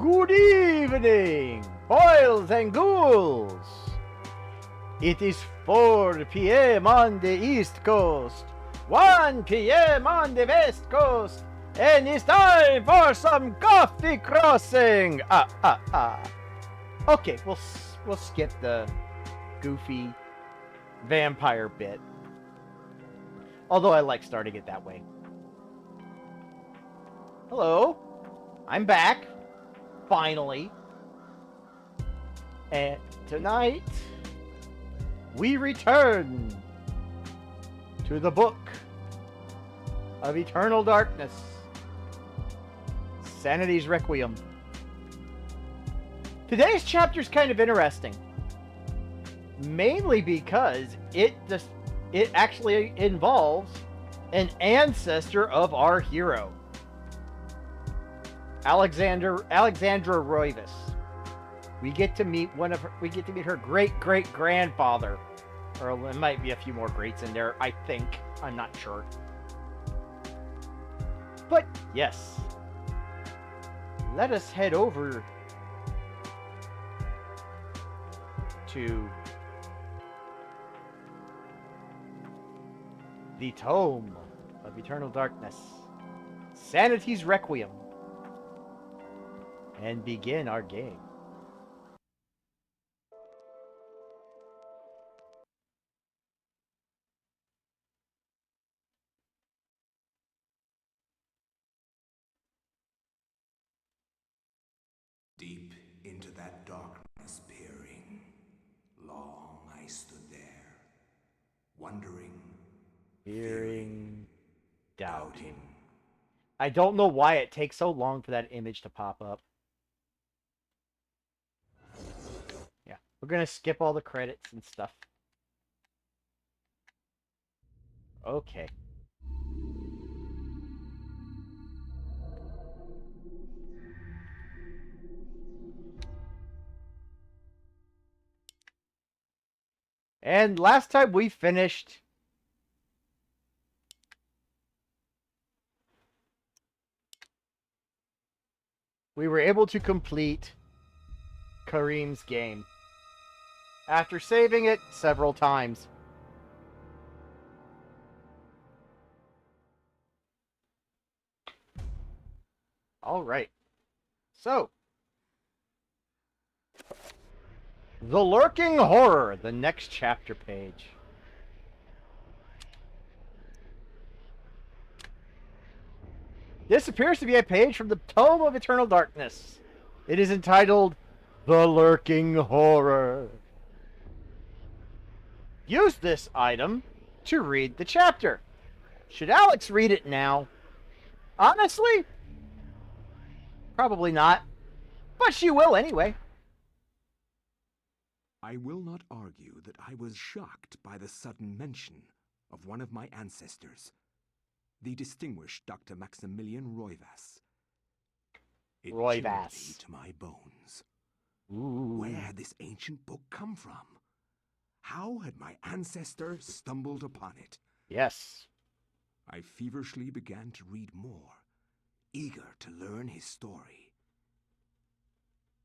Good evening, boys and ghouls. It is 4 p.m. on the East Coast, 1 p.m. on the West Coast, and it's time for some coffee crossing. Okay, we'll skip the goofy vampire bit. Although I like starting it that way. Hello, I'm back. Finally. And tonight, we return to the book of Eternal Darkness, Sanity's Requiem. Today's chapter is kind of interesting, mainly because it actually involves an ancestor of our hero, Alexandra Roivas. We get to meet her great grandfather, or there might be a few more greats in there. I think, I'm not sure, but yes, let us head over to the Tome of Eternal Darkness, Sanity's Requiem, and begin our game. Deep into that darkness peering, long I stood there, wondering, Fearing, doubting. I don't know why it takes so long for that image to pop up. Yeah, we're gonna skip all the credits and stuff. Okay. And last time we finished, we were able to complete Kareem's game after saving it several times. All right. So, The Lurking Horror, the next chapter page. This appears to be a page from the Tome of Eternal Darkness. It is entitled The Lurking Horror. Use this item to read the chapter. Should Alex read it now? Honestly, probably not, but she will anyway. I will not argue that I was shocked by the sudden mention of one of my ancestors, the distinguished Dr. Maximilian Roivas. It chilled me to my bones. Ooh. Where had this ancient book come from? How had my ancestor stumbled upon it? Yes. I feverishly began to read more, eager to learn his story.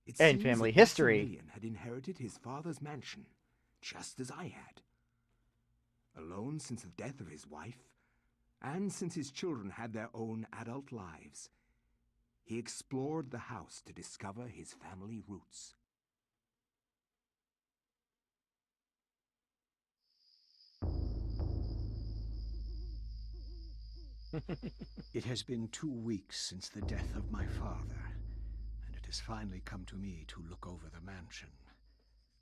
It and seems family that history. Maximilian had inherited his father's mansion, just as I had. Alone since the death of his wife, and since his children had their own adult lives, he explored the house to discover his family roots. It has been 2 weeks since the death of my father, and it has finally come to me to look over the mansion.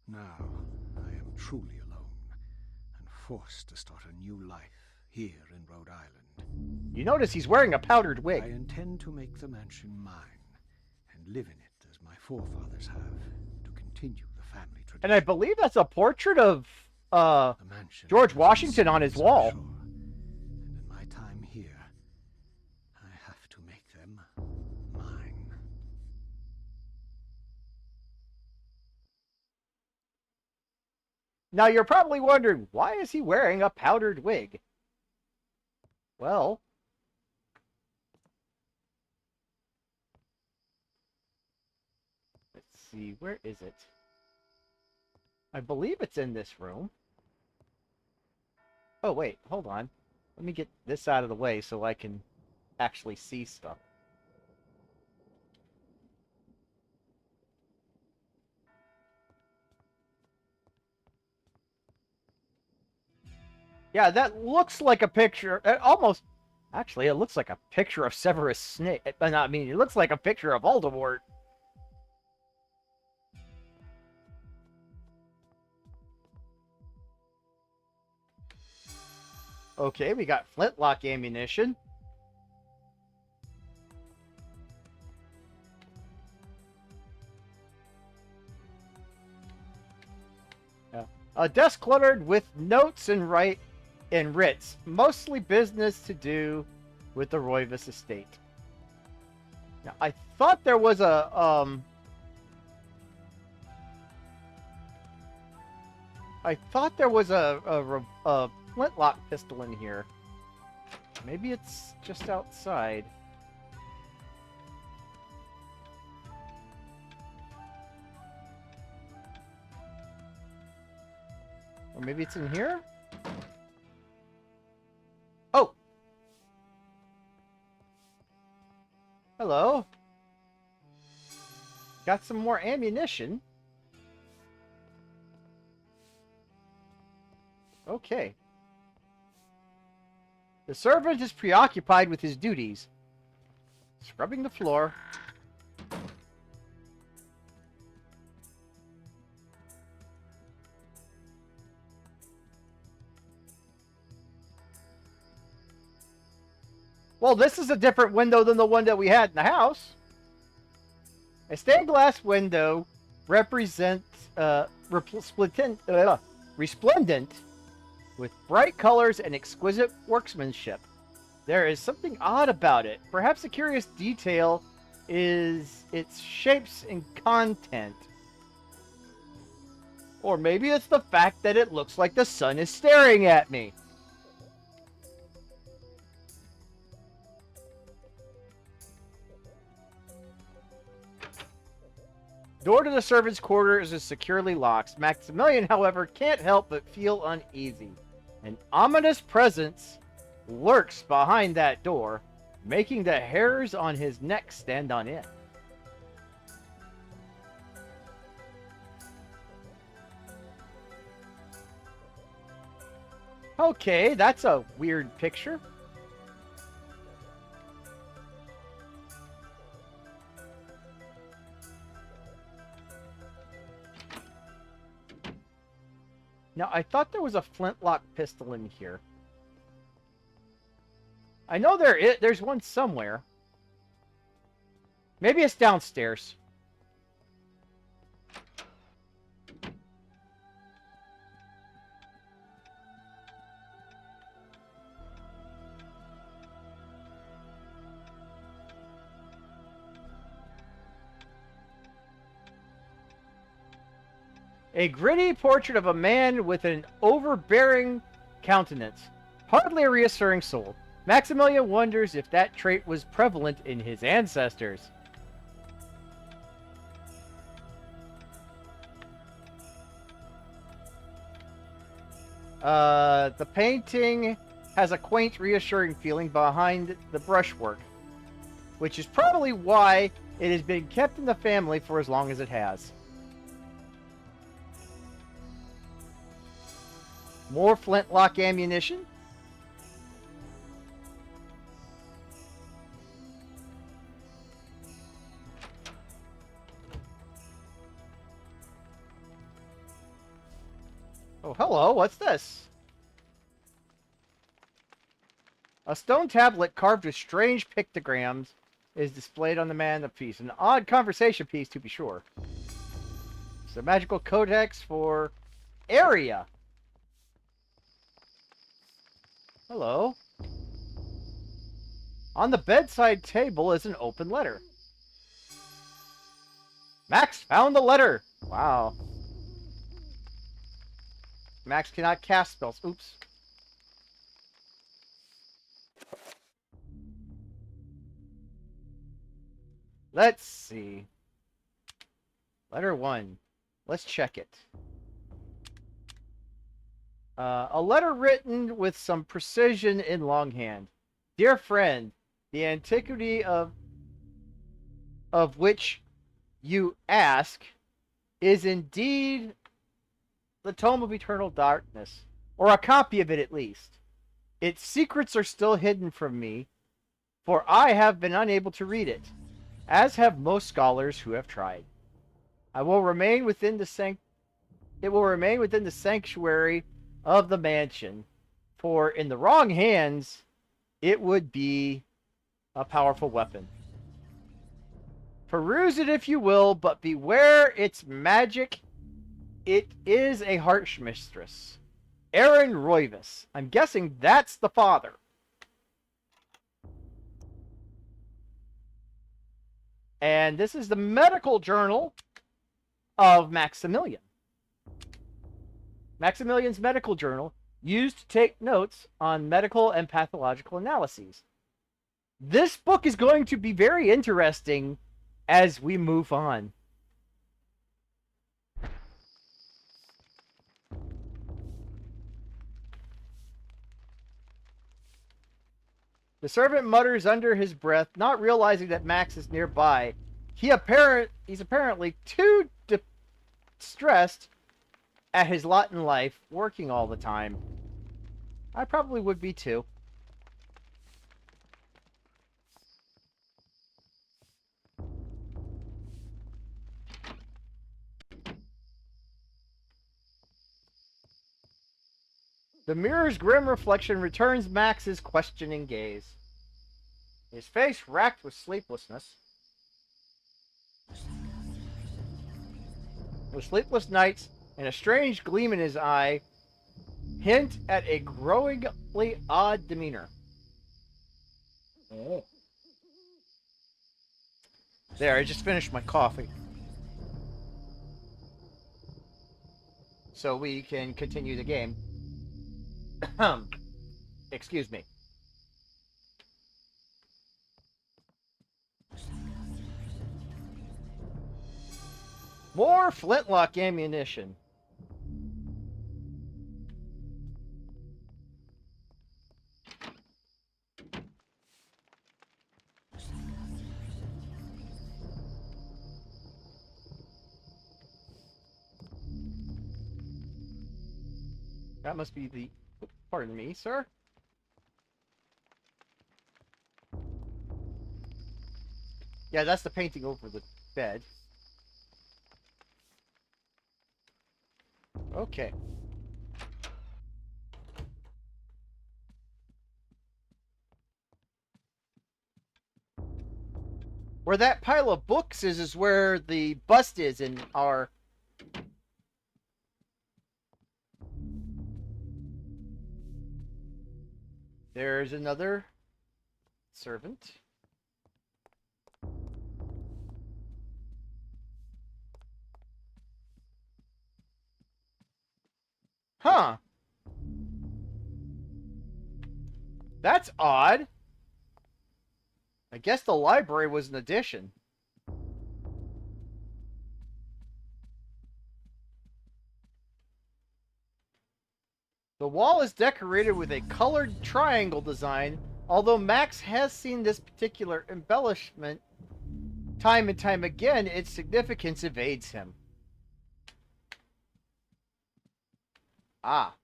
Now, I am truly alone, and forced to start a new life here in Rhode Island. You notice he's wearing a powdered wig. I intend to make the mansion mine, and live in it as my forefathers have, to continue the family tradition. And I believe that's a portrait of George Washington on his wall. And in my time here, I have to make them mine. Now you're probably wondering, why is he wearing a powdered wig? Well, see. Where is it? I believe it's in this room. Oh, wait. Hold on. Let me get this out of the way so I can actually see stuff. Yeah, that looks like a picture. Almost. Actually, it looks like a picture of Severus Snape. I mean, it looks like a picture of Voldemort. Okay, we got flintlock ammunition. Yeah. A desk cluttered with notes and writs, mostly business to do with the Roivas estate. Now, I thought there was a a flintlock pistol in here. Maybe it's just outside. Or maybe it's in here? Oh! Hello. Got some more ammunition. Okay. The servant is preoccupied with his duties. Scrubbing the floor. Well, this is a different window than the one that we had in the house. A stained glass window represents resplendent with bright colors and exquisite workmanship. There is something odd about it. Perhaps a curious detail is its shapes and content. Or maybe it's the fact that it looks like the sun is staring at me. Door to the servants' quarters is securely locked. Maximilian, however, can't help but feel uneasy. An ominous presence lurks behind that door, making the hairs on his neck stand on end. Okay, that's a weird picture. Now, I thought there was a flintlock pistol in here. I know there's one somewhere. Maybe it's downstairs. A gritty portrait of a man with an overbearing countenance. Hardly a reassuring soul. Maximilian wonders if that trait was prevalent in his ancestors. The painting has a quaint, reassuring feeling behind the brushwork, which is probably why it has been kept in the family for as long as it has. More flintlock ammunition. Oh, hello. What's this? A stone tablet carved with strange pictograms is displayed on the mantelpiece. An odd conversation piece, to be sure. It's a magical codex for area. Hello. On the bedside table is an open letter. Max found the letter. Wow. Max cannot cast spells. Oops. Let's see. Letter 1. Let's check it. A letter written with some precision in longhand. Dear friend, the antiquity of which you ask is indeed the Tome of Eternal Darkness, or a copy of it at least. Its secrets are still hidden from me, for I have been unable to read it, as have most scholars who have tried. It will remain within the sanctuary of the mansion, for in the wrong hands, it would be a powerful weapon. Peruse it if you will, but beware its magic. It is a harsh mistress. Aaron Roivas. I'm guessing that's the father. And this is the medical journal of Maximilian. Maximilian's medical journal, used to take notes on medical and pathological analyses. This book is going to be very interesting as we move on. The servant mutters under his breath, not realizing that Max is nearby. He's apparently too distressed at his lot in life, working all the time. I probably would be too. The mirror's grim reflection returns Max's questioning gaze. His face racked with sleeplessness. With sleepless nights and a strange gleam in his eye, hint at a growingly odd demeanor. Oh. There, I just finished my coffee. So we can continue the game. Excuse me. More flintlock ammunition. That must be the... Pardon me, sir? Yeah, that's the painting over the bed. Okay. Where that pile of books is where the bust is in our... There's another servant. Huh. That's odd. I guess the library was an addition. The wall is decorated with a colored triangle design, although Max has seen this particular embellishment time and time again, its significance evades him. Ah.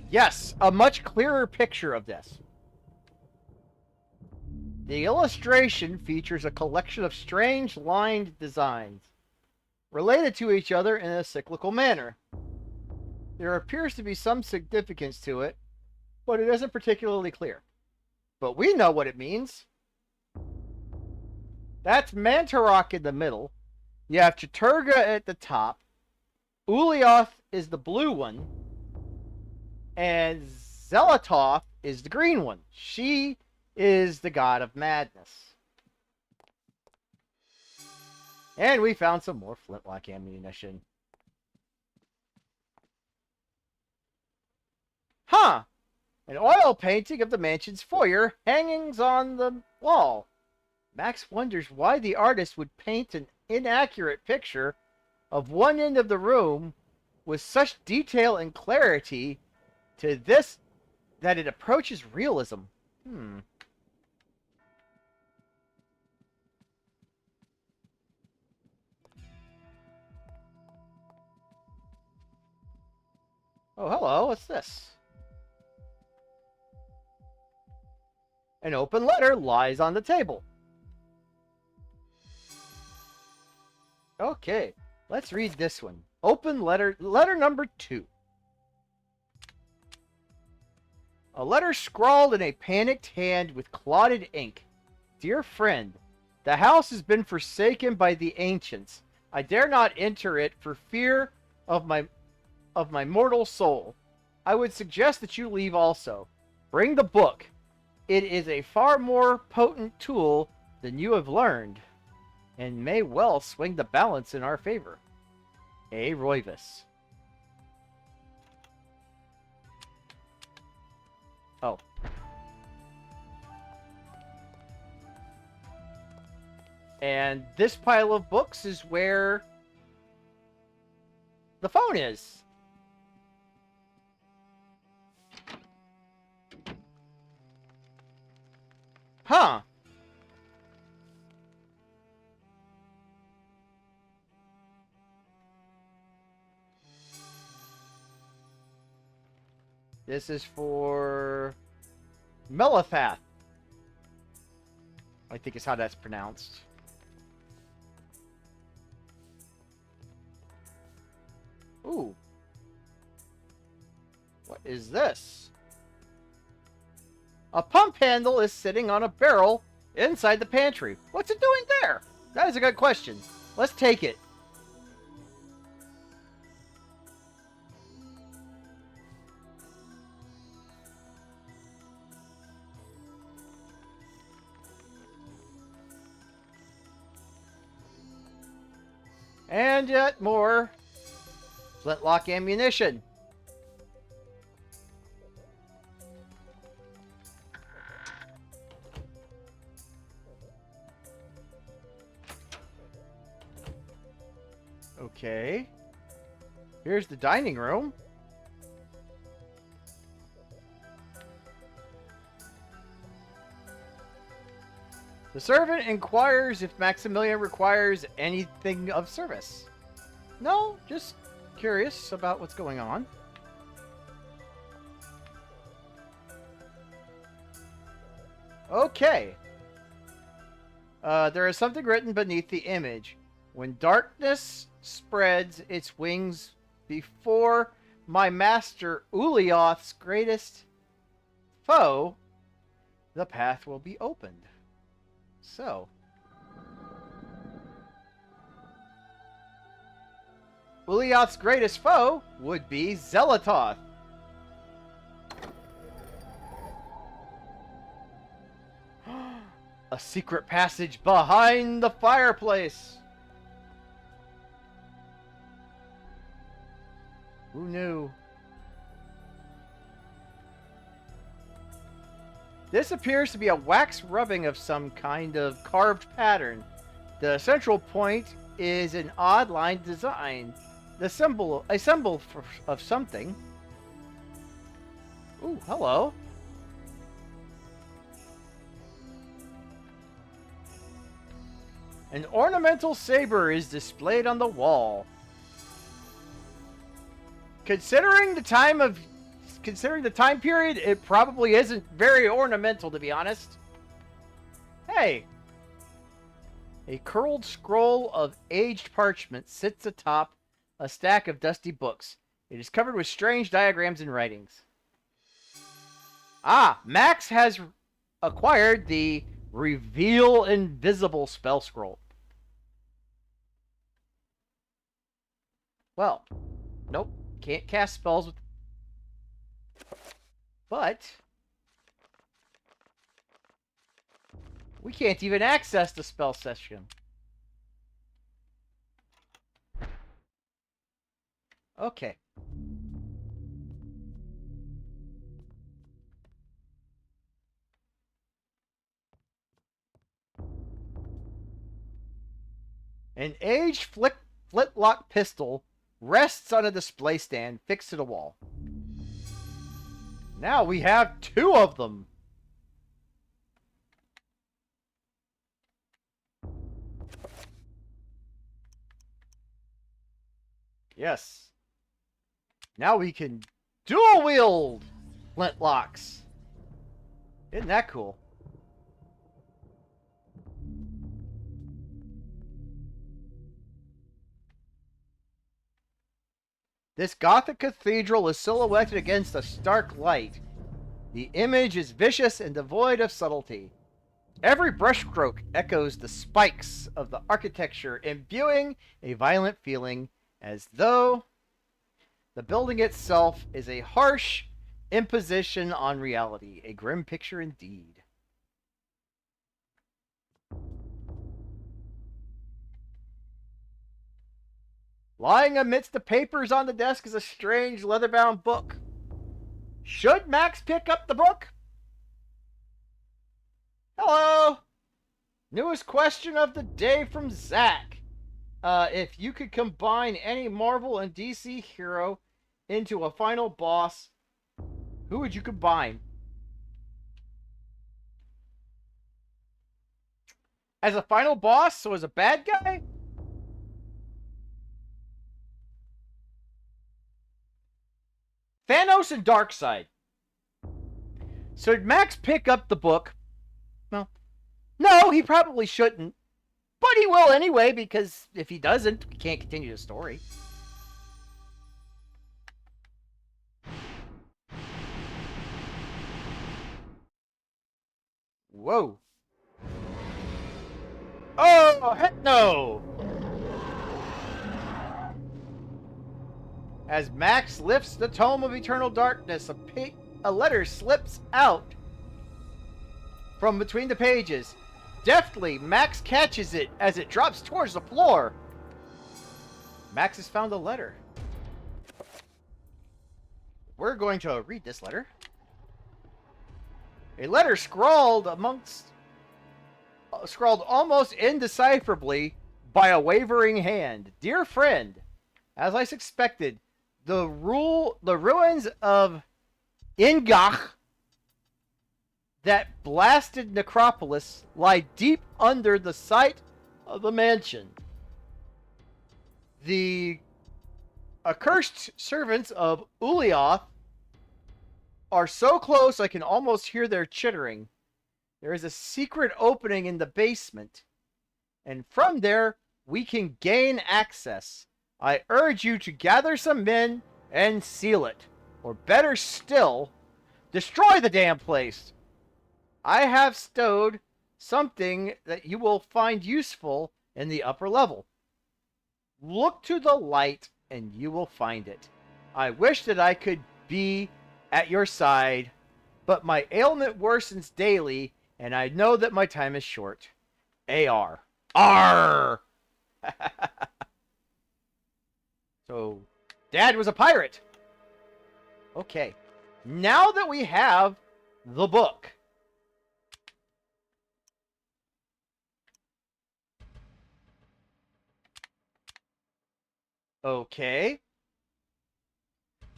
Yes, a much clearer picture of this. The illustration features a collection of strange lined designs, related to each other in a cyclical manner. There appears to be some significance to it, but it isn't particularly clear. But we know what it means. That's Mantarok in the middle. You have Chaturga at the top. Ulioth is the blue one. And Zelatoth is the green one. She is the god of madness. And we found some more flintlock ammunition. Huh! An oil painting of the mansion's foyer hangings on the wall. Max wonders why the artist would paint an inaccurate picture of one end of the room with such detail and clarity to this that it approaches realism. Oh, hello, what's this? An open letter lies on the table. Okay, let's read this one. Open letter, letter number 2. A letter scrawled in a panicked hand with clotted ink. Dear friend, the house has been forsaken by the ancients. I dare not enter it for fear of my mortal soul. I would suggest that you leave also. Bring the book. It is a far more potent tool than you have learned, and may well swing the balance in our favor. A. Roivas. Oh. And this pile of books is where the phone is. Huh. This is for Melathath, I think is how that's pronounced. Ooh. What is this? A pump handle is sitting on a barrel inside the pantry. What's it doing there? That is a good question. Let's take it. And yet more flintlock ammunition. Okay. Here's the dining room. The servant inquires if Maximilian requires anything of service. No, just curious about what's going on. Okay. There is something written beneath the image. When darkness spreads its wings before my master Ulioth's greatest foe, the path will be opened. So, Ulioth's greatest foe would be Zelatoth. A secret passage behind the fireplace. Who knew? This appears to be a wax rubbing of some kind of carved pattern. The central point is an odd line design. A symbol of something. Ooh, hello. An ornamental saber is displayed on the wall. Considering the time period, it probably isn't very ornamental, to be honest. Hey. A curled scroll of aged parchment sits atop a stack of dusty books. It is covered with strange diagrams and writings. Ah, Max has acquired the Reveal Invisible spell scroll. Well, nope. Can't cast spells with... But... we can't even access the spell session. Okay. An aged flintlock pistol rests on a display stand fixed to the wall. Now we have 2 of them. Yes. Now we can dual wield flintlocks. Isn't that cool? This Gothic cathedral is silhouetted against a stark light. The image is vicious and devoid of subtlety. Every brushstroke echoes the spikes of the architecture, imbuing a violent feeling as though the building itself is a harsh imposition on reality. A grim picture indeed. Lying amidst the papers on the desk is a strange leather-bound book. Should Max pick up the book? Hello! Newest question of the day from Zach. If you could combine any Marvel and DC hero into a final boss, who would you combine? As a final boss, so as a bad guy? Thanos and Darkseid. So did Max pick up the book? Well, no, he probably shouldn't. But he will anyway, because if he doesn't, we can't continue the story. Whoa. Oh, heck no! As Max lifts the Tome of Eternal Darkness, a letter slips out from between the pages. Deftly, Max catches it as it drops towards the floor. Max has found a letter. We're going to read this letter. A letter scrawled almost indecipherably by a wavering hand. Dear friend, as I suspected, the ruins of Ingach, that blasted necropolis, lie deep under the site of the mansion. The accursed servants of Ulioth are so close I can almost hear their chittering. There is a secret opening in the basement, and from there we can gain access. I urge you to gather some men and seal it, or better still, destroy the damn place. I have stowed something that you will find useful in the upper level. Look to the light and you will find it. I wish that I could be at your side, but my ailment worsens daily, and I know that my time is short. AR. R. So, Dad was a pirate. Okay. Now that we have the book, okay.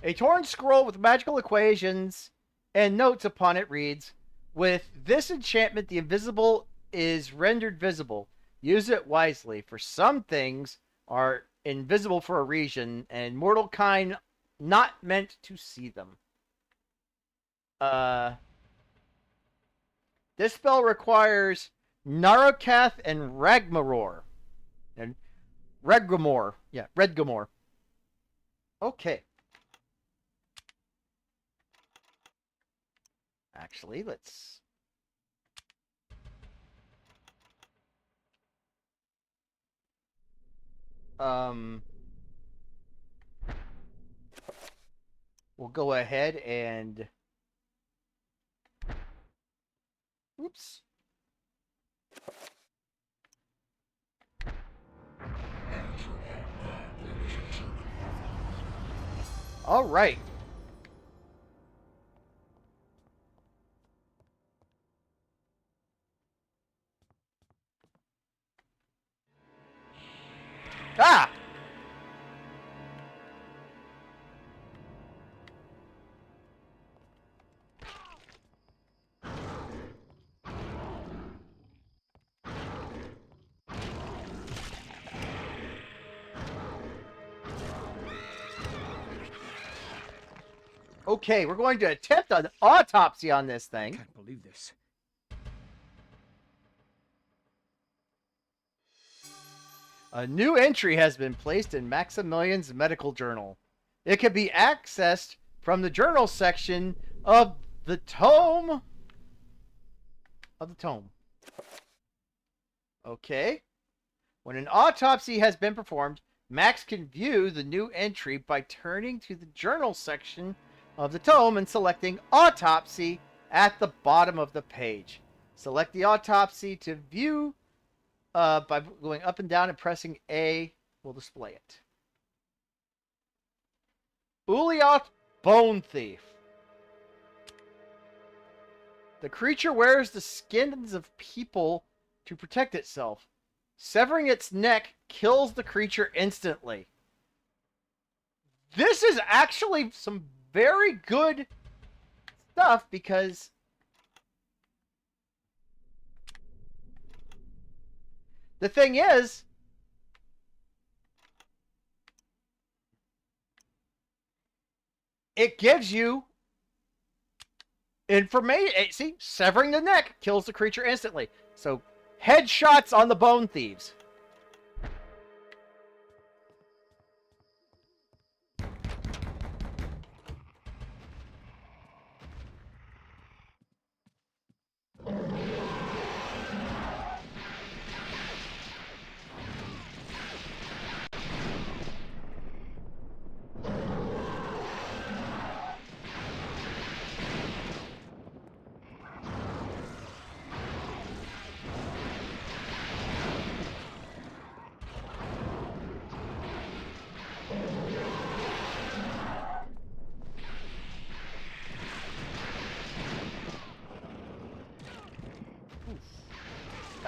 A torn scroll with magical equations and notes upon it reads, with this enchantment, the invisible is rendered visible. Use it wisely, for some things are invisible for a reason, and mortal kind not meant to see them. This spell requires Narokath and Ragmaror. And Redgamore. Yeah, Redgamore. Okay. Actually, let's... We'll go ahead and... Oops. All right. Ah! Okay, we're going to attempt an autopsy on this I thing. can't believe this. A new entry has been placed in Maximilian's medical journal. It can be accessed from the journal section of the tome. Okay. When an autopsy has been performed, Max can view the new entry by turning to the journal section of the tome and selecting Autopsy at the bottom of the page. Select the autopsy to view by going up and down and pressing A will display it. Uliot Bone Thief. The creature wears the skins of people to protect itself. Severing its neck kills the creature instantly. This is actually some very good stuff because the thing is, it gives you information. See, severing the neck kills the creature instantly. So, headshots on the bone thieves.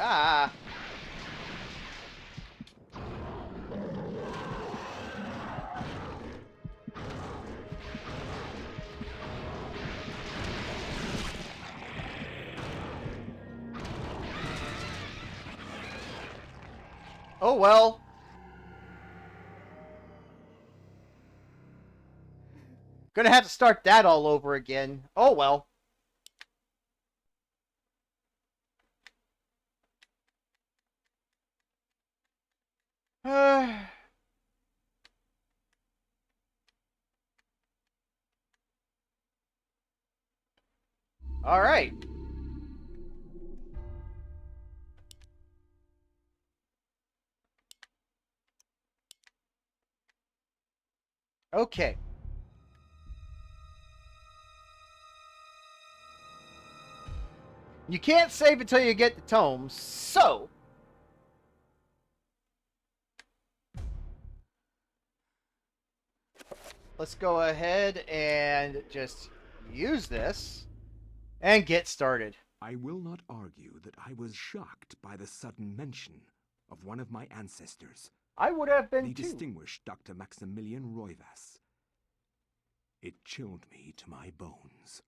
Ah. Oh well. Gonna have to start that all over again. Oh well. All right. Okay. You can't save until you get the tome, so let's go ahead and just use this and get started. I will not argue that I was shocked by the sudden mention of one of my ancestors, I would have been the too. distinguished Dr. Maximilian Roivas. It chilled me to my bones.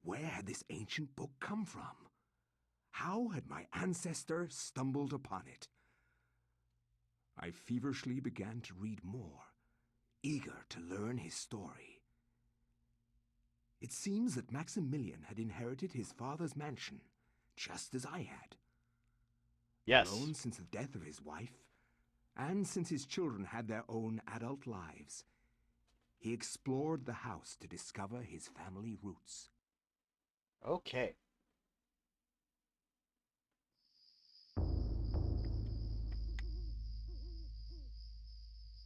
Where had this ancient book come from? How had my ancestor stumbled upon it? I feverishly began to read more, eager to learn his story. It seems that Maximilian had inherited his father's mansion, just as I had. Yes. Alone since the death of his wife, and since his children had their own adult lives, he explored the house to discover his family roots. Okay.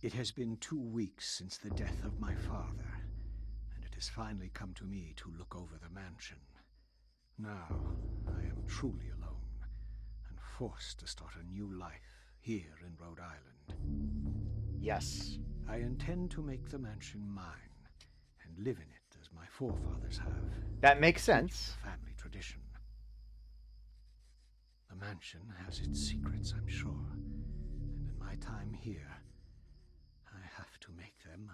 It has been 2 weeks since the death of my father, and it has finally come to me to look over the mansion. Now, I am truly alone, and forced to start a new life here in Rhode Island. Yes. I intend to make the mansion mine, and live in it as my forefathers have. That makes sense. It's a family tradition. The mansion has its secrets, I'm sure, and in my time here, I have to make them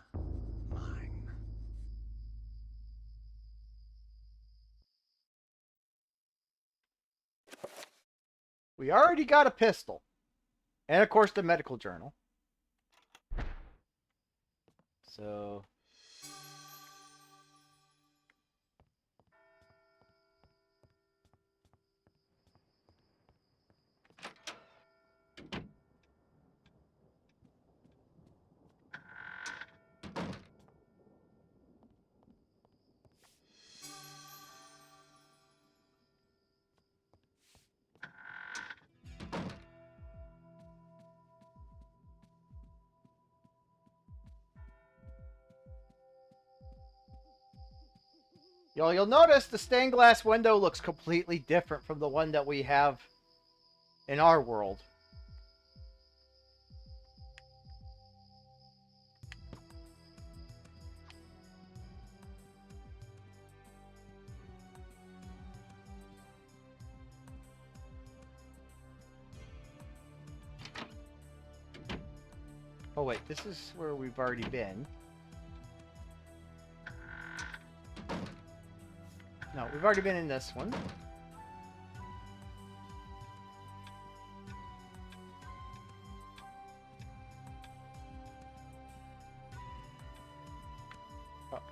mine. We already got a pistol. And of course the medical journal. So... You'll notice the stained glass window looks completely different from the one that we have in our world. Oh wait, this is where we've already been. No, we've already been in this one.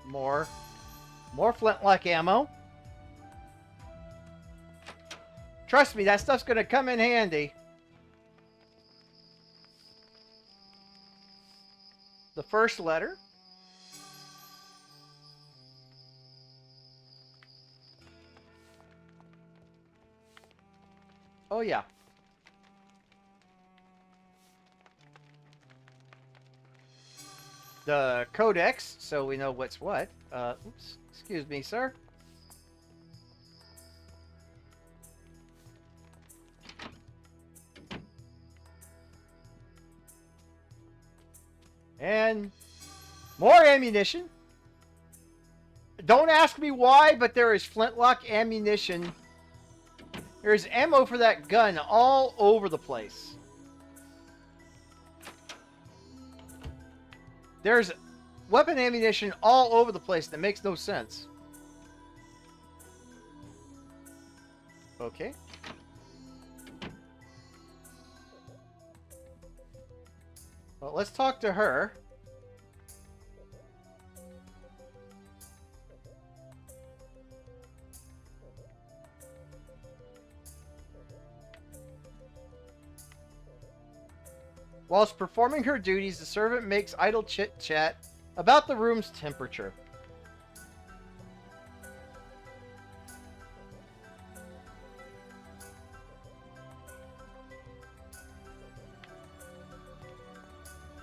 More flintlock ammo. Trust me, that stuff's gonna come in handy. The first letter. Oh yeah. The codex, so we know what's what. Oops, excuse me, sir. And more ammunition. Don't ask me why, but there is flintlock ammunition. There's ammo for that gun all over the place. There's weapon ammunition all over the place that makes no sense. Okay. Well, let's talk to her. Whilst performing her duties, the servant makes idle chit-chat about the room's temperature.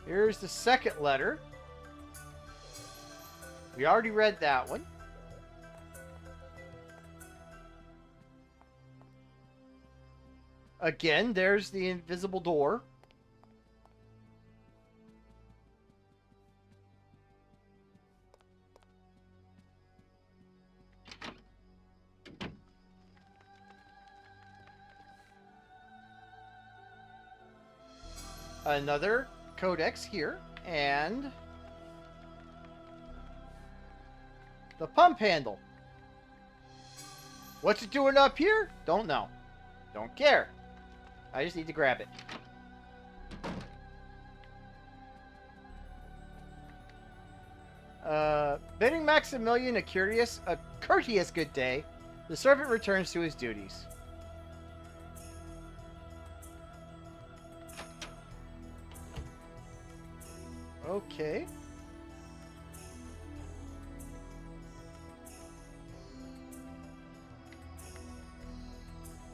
Here's the second letter. We already read that one. Again, there's the invisible door. Another codex here, and the pump handle. What's it doing up here? Don't know. Don't care. I just need to grab it. Bidding Maximilian a courteous good day, the servant returns to his duties. Okay.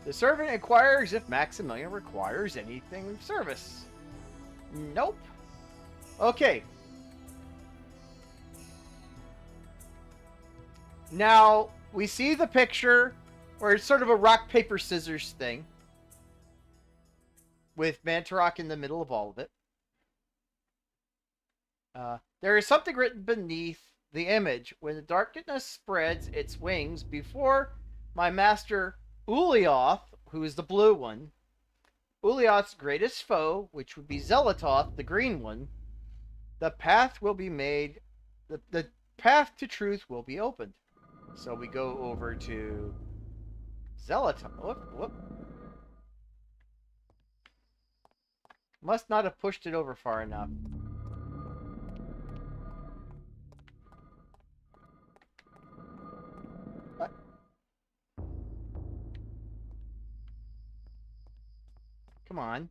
The servant inquires if Maximilian requires anything of service. Nope. Okay. Now, we see the picture where it's sort of a rock, paper, scissors thing. With Mantarok in the middle of all of it. There is something written beneath the image. When the darkness spreads its wings before my master Ulioth, who is the blue one, Ulyath's greatest foe, which would be Zelatoth, the green one, the path will be made, the path to truth will be opened. So we go over to Zelatoth. Whoop. Must not have pushed it over far enough. What? Come on.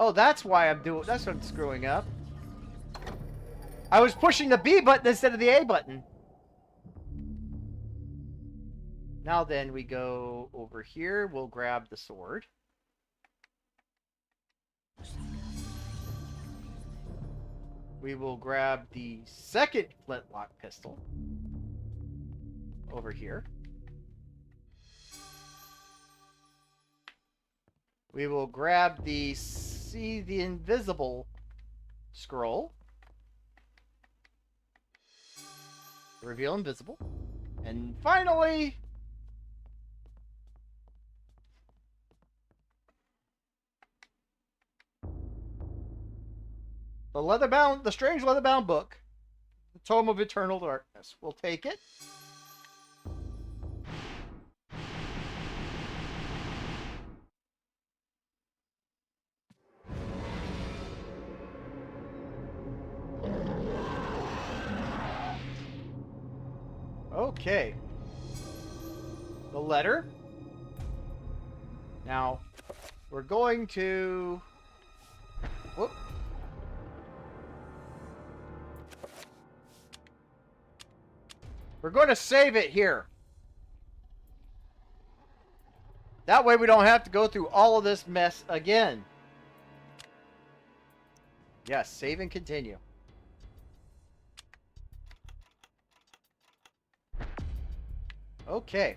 Oh, that's why I'm doing. That's what I'm screwing up. I was pushing the B button instead of the A button. Now then, we go over here. We'll grab the sword. We will grab the second flintlock pistol. Over here. We will grab the See the Invisible scroll. Reveal invisible. And finally, the strange leather-bound book, the Tome of Eternal Darkness. We'll take it. Okay. The letter. Now, we're going to... Whoop. We're going to save it here. That way we don't have to go through all of this mess again. Yes, save and continue. Okay.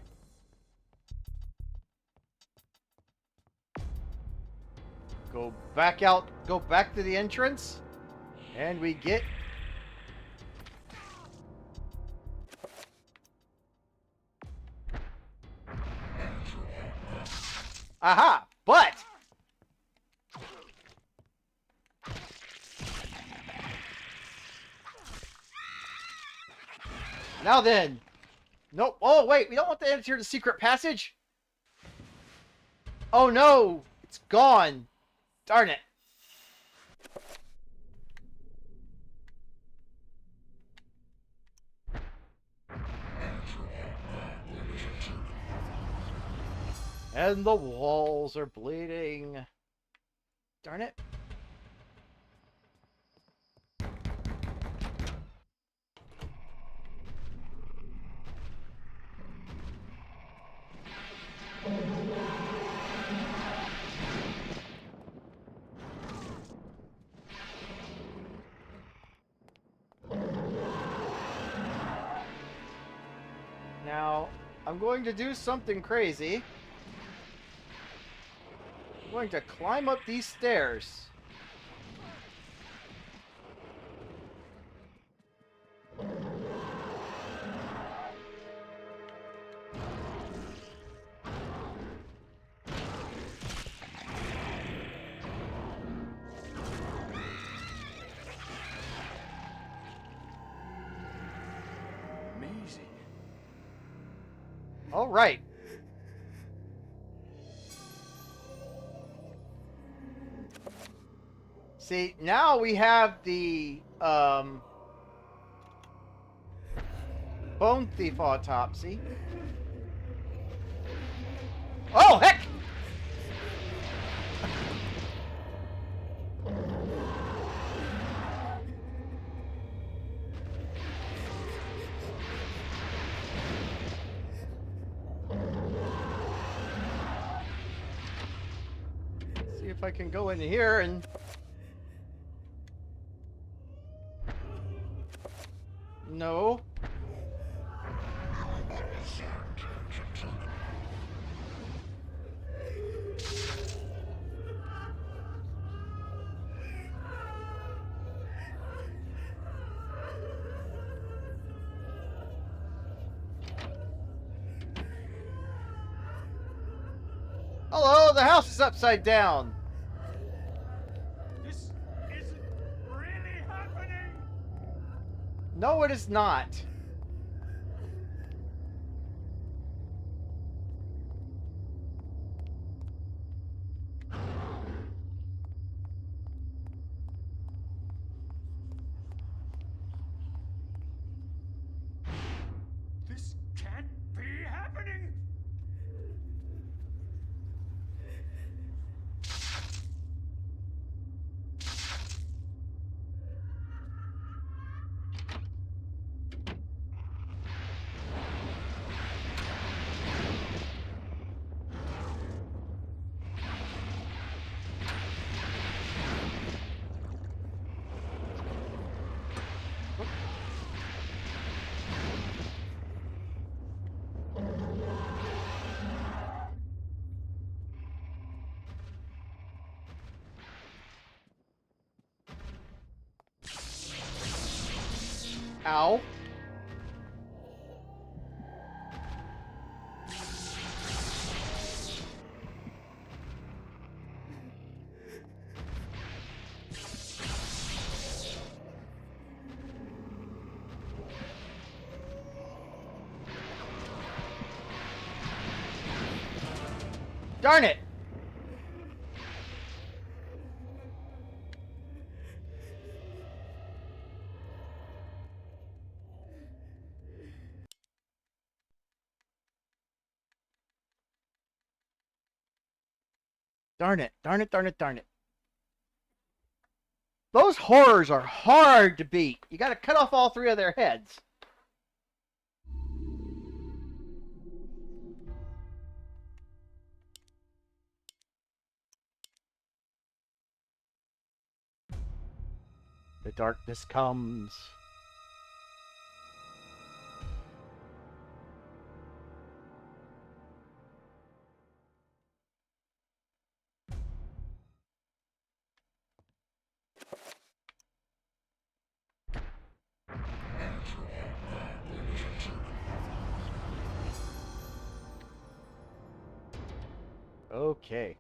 Go back out, go back to the entrance, and we get... Aha! But... Now then... Nope. Oh, wait. We don't want to enter the secret passage. Oh, no. It's gone. Darn it. And the walls are bleeding. Darn it. Now, I'm going to do something crazy. I'm going to climb up these stairs. All right. See, now we have the Bone Thief autopsy. Oh, heck! See if I can go in here and... No. Hello, the house is upside down. This isn't really happening! No, it is not. This can't be happening! Ow. Darn it! Darn it, darn it, darn it, darn it. Those horrors are hard to beat. You gotta cut off all three of their heads. The darkness comes. Okay.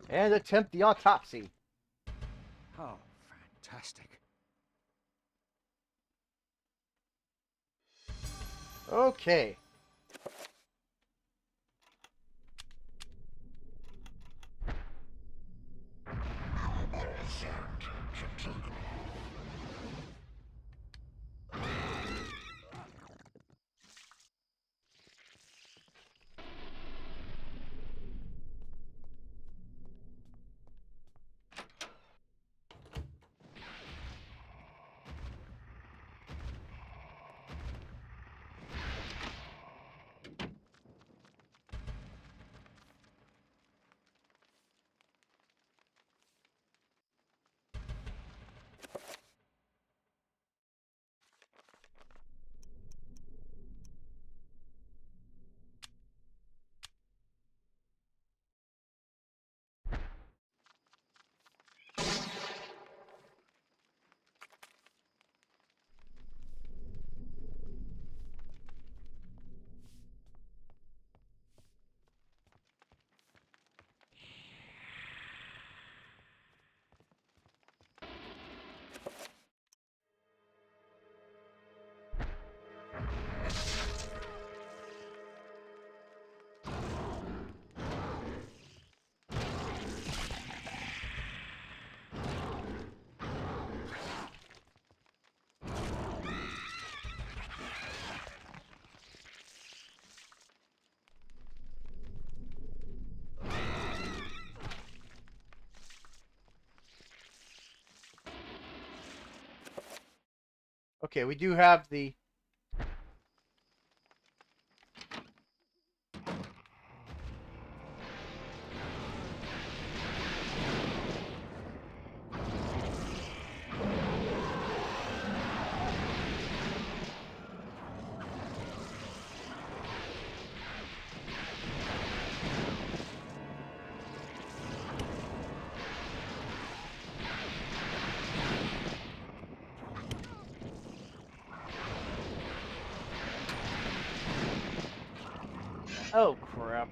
And attempt the autopsy. Oh, fantastic. Okay. Okay, we do have the... Oh, crap.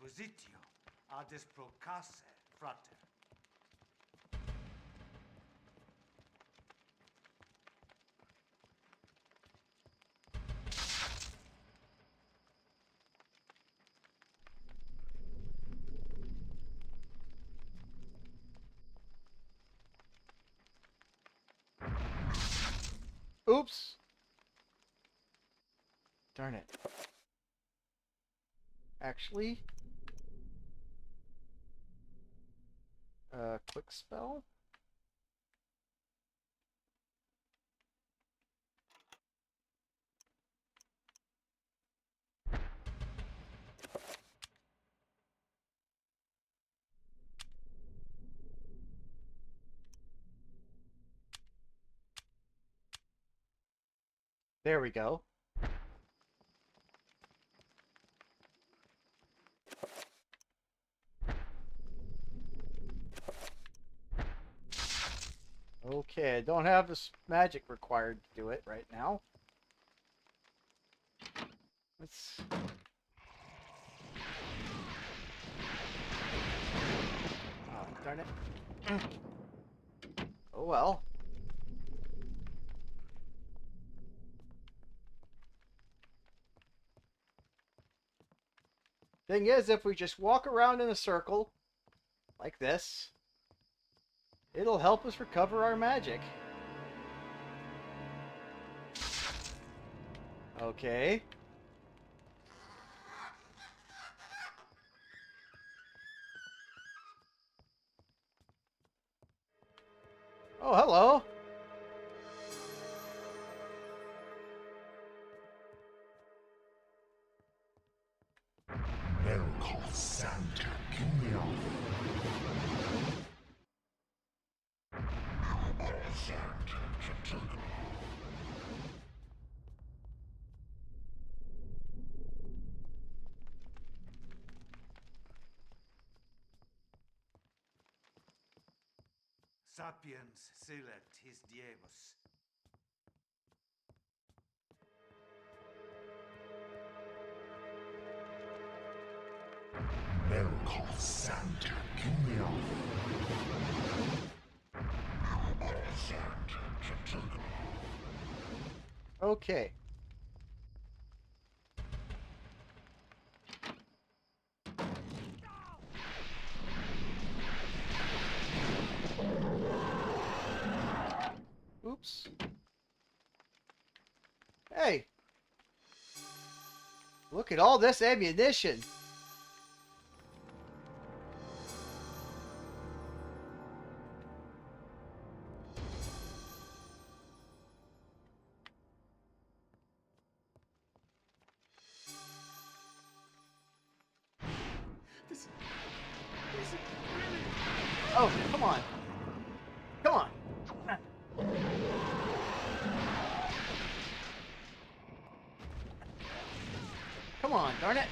Inquisitio adis procasse, frater. Oops. Darn it. Actually, quick spell. There we go. Okay, I don't have this magic required to do it right now. Let's... Oh, darn it. Oh well. Thing is, if we just walk around in a circle, like this, it'll help us recover our magic. Okay. Oh, hello. Sapiens select his diebus. Okay. Oops. Hey. Look at all this ammunition. Oh, come on. Come on. Come on, darn it.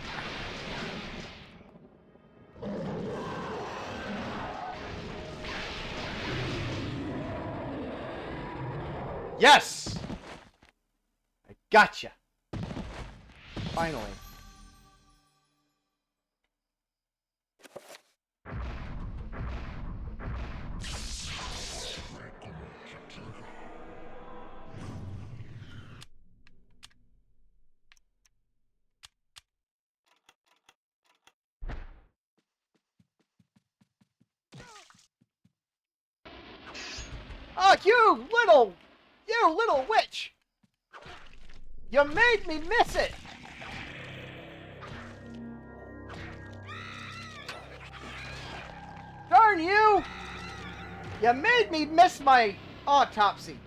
Yes! I gotcha. Finally. Oh, you little witch! You made me miss it! Darn you! You made me miss my autopsy.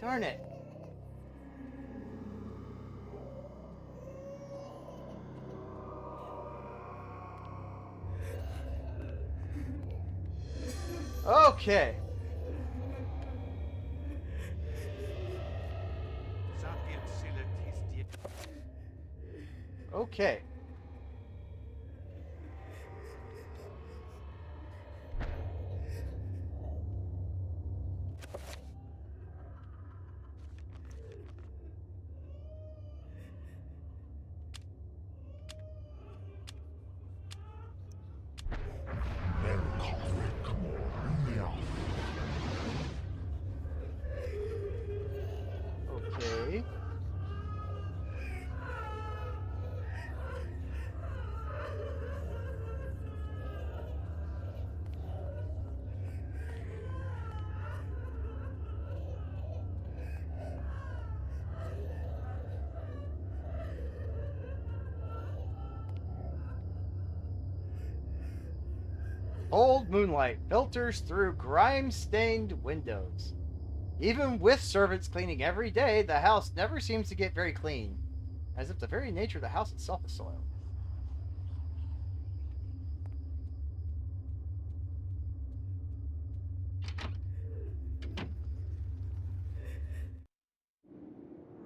Darn it. Okay. Sapiens select his Okay. Okay. Old moonlight filters through grime-stained windows. Even with servants cleaning every day, the house never seems to get very clean, as if the very nature of the house itself is soiled.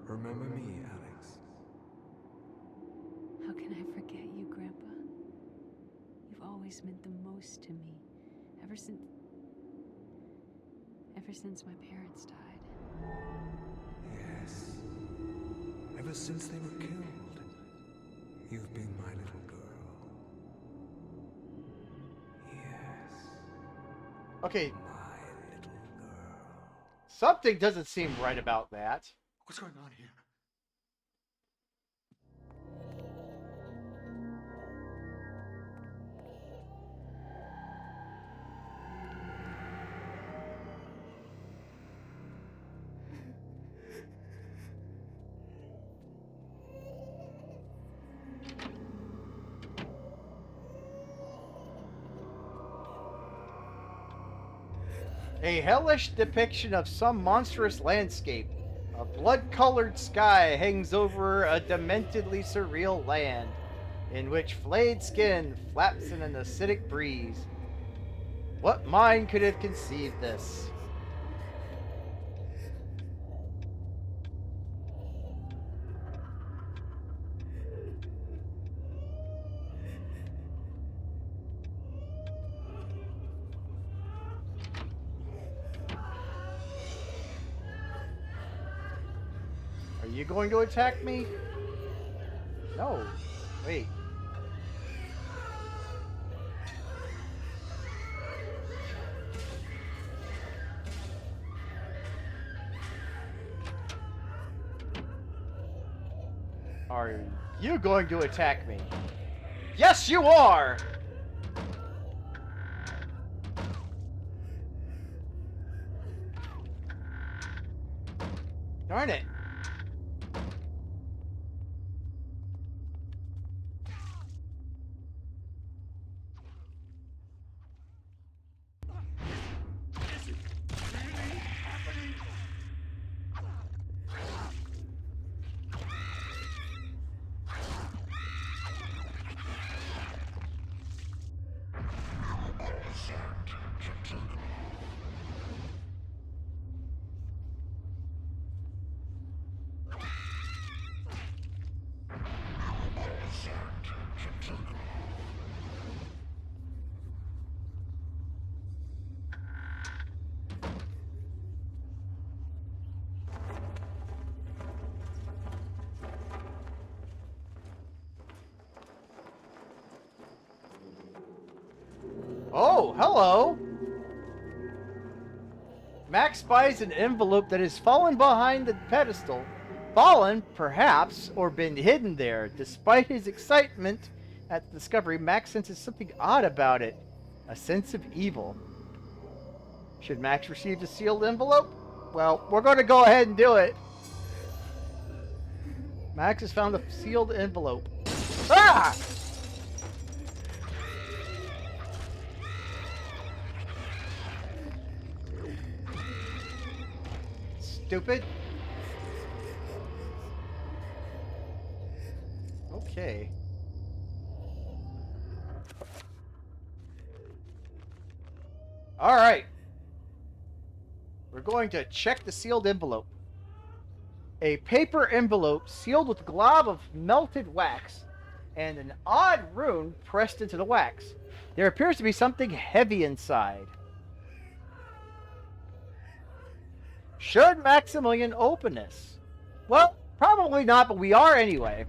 Remember me, Alex? How can I forget you, Grandpa? You've always meant the most to me, ever since my parents died. Yes. Ever since they were killed, you've been my little girl. Yes. Okay, My little girl. something doesn't seem right about that. What's going on here? A hellish depiction of some monstrous landscape. A blood-colored sky hangs over a dementedly surreal land, in which flayed skin flaps in an acidic breeze. What mind could have conceived this? Are you going to attack me? No. Wait. Are you going to attack me? Yes, you are! Darn it. Oh, hello! Max spies an envelope that has fallen behind the pedestal. Fallen, perhaps, or been hidden there. Despite his excitement at the discovery, Max senses something odd about it. A sense of evil. Should Max receive the sealed envelope? Well, we're going to go ahead and do it. Max has found the sealed envelope. Ah! Stupid. Okay. All right. We're going to check the sealed envelope. A paper envelope sealed with a glob of melted wax and an odd rune pressed into the wax. There appears to be something heavy inside. Should Maximilian open this? Well, probably not, but we are anyway.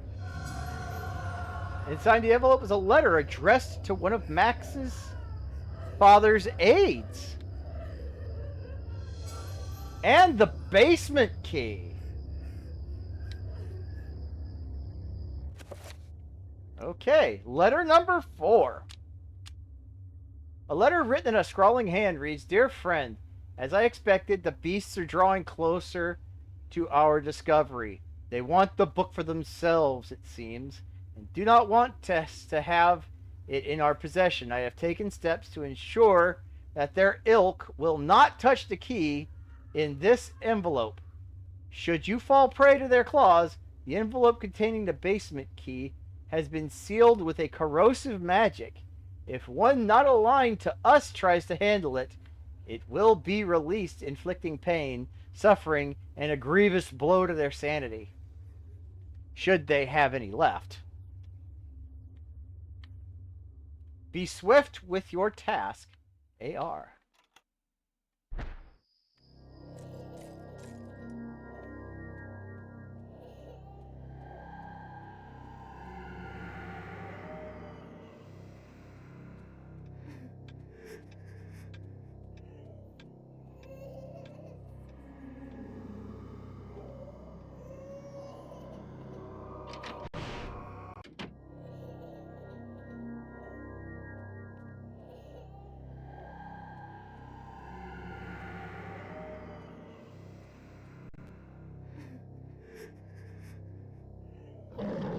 Inside the envelope is a letter addressed to one of Max's father's aides. And the basement key. Okay, letter number 4. A letter written in a scrawling hand reads, "Dear friend, as I expected, the beasts are drawing closer to our discovery. They want the book for themselves, it seems, and do not want us to have it in our possession. I have taken steps to ensure that their ilk will not touch the key in this envelope. Should you fall prey to their claws, the envelope containing the basement key has been sealed with a corrosive magic. If one not aligned to us tries to handle it, it will be released, inflicting pain, suffering, and a grievous blow to their sanity. Should they have any left. Be swift with your task, AR."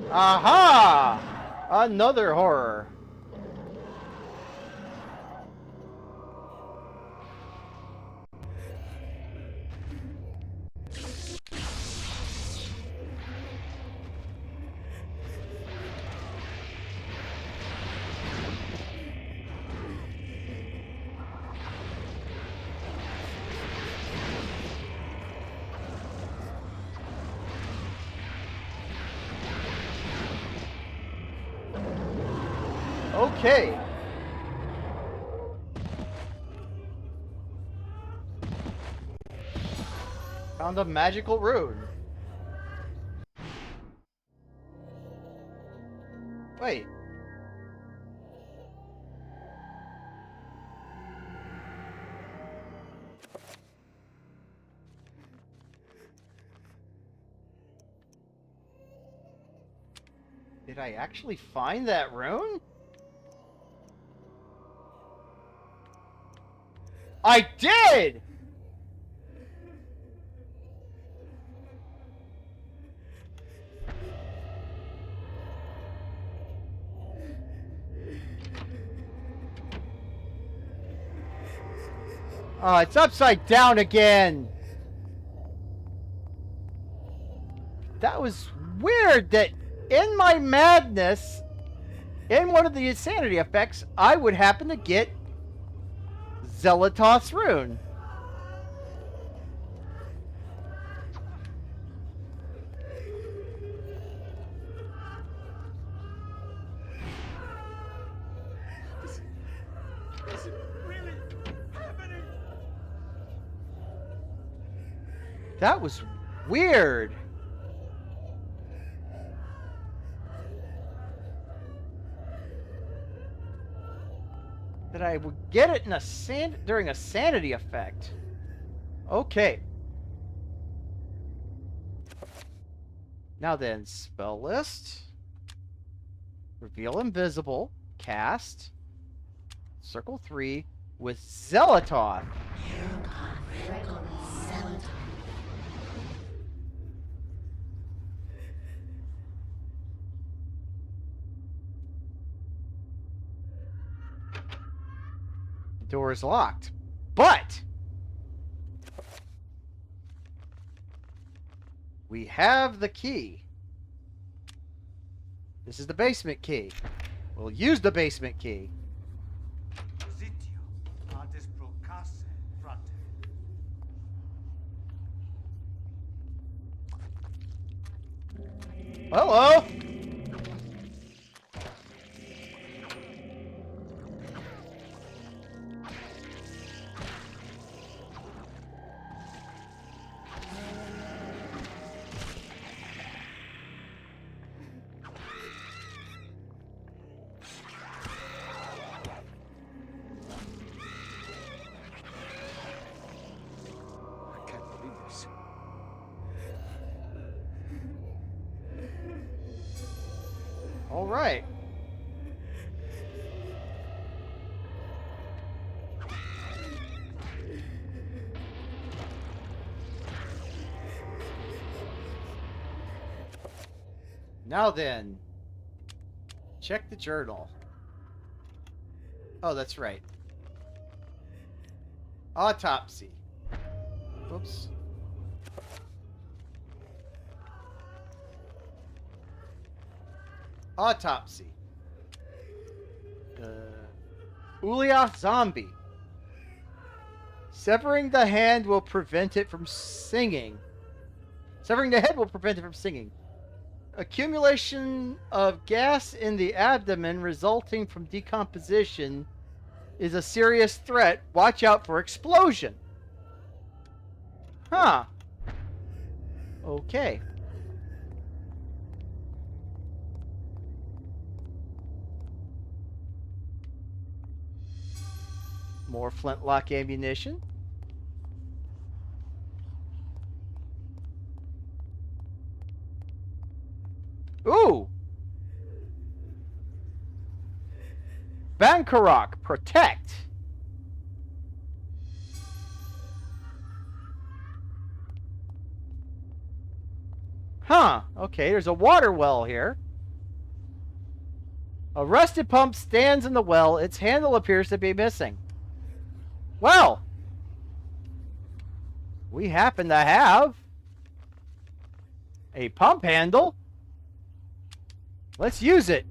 Aha! Another horror. Okay. Found a magical rune. Wait. Did I actually find that rune? I did! Oh, it's upside down again. That was weird that in my madness, in one of the insanity effects, I would happen to get Zealotos rune. Is it really happening? That was weird. That I would get it in a during a sanity effect. Okay. Now then, spell list. Reveal invisible. Cast. Circle 3 with Zelatoth. The door is locked. But we have the key. This is the basement key. We'll use the basement key. Positio, ades procasse, frate. Hello. I can't believe this. All right. Now then, check the journal. Oh, that's right. Autopsy. Oops. Autopsy. Ulia zombie. Severing the hand will prevent it from singing. Severing the head will prevent it from singing. Accumulation of gas in the abdomen resulting from decomposition is a serious threat. Watch out for explosion. Huh. Okay. More flintlock ammunition. Ooh! Bankarok, protect! Huh, okay, there's a water well here. A rusted pump stands in the well. Its handle appears to be missing. Well, we happen to have a pump handle. Let's use it.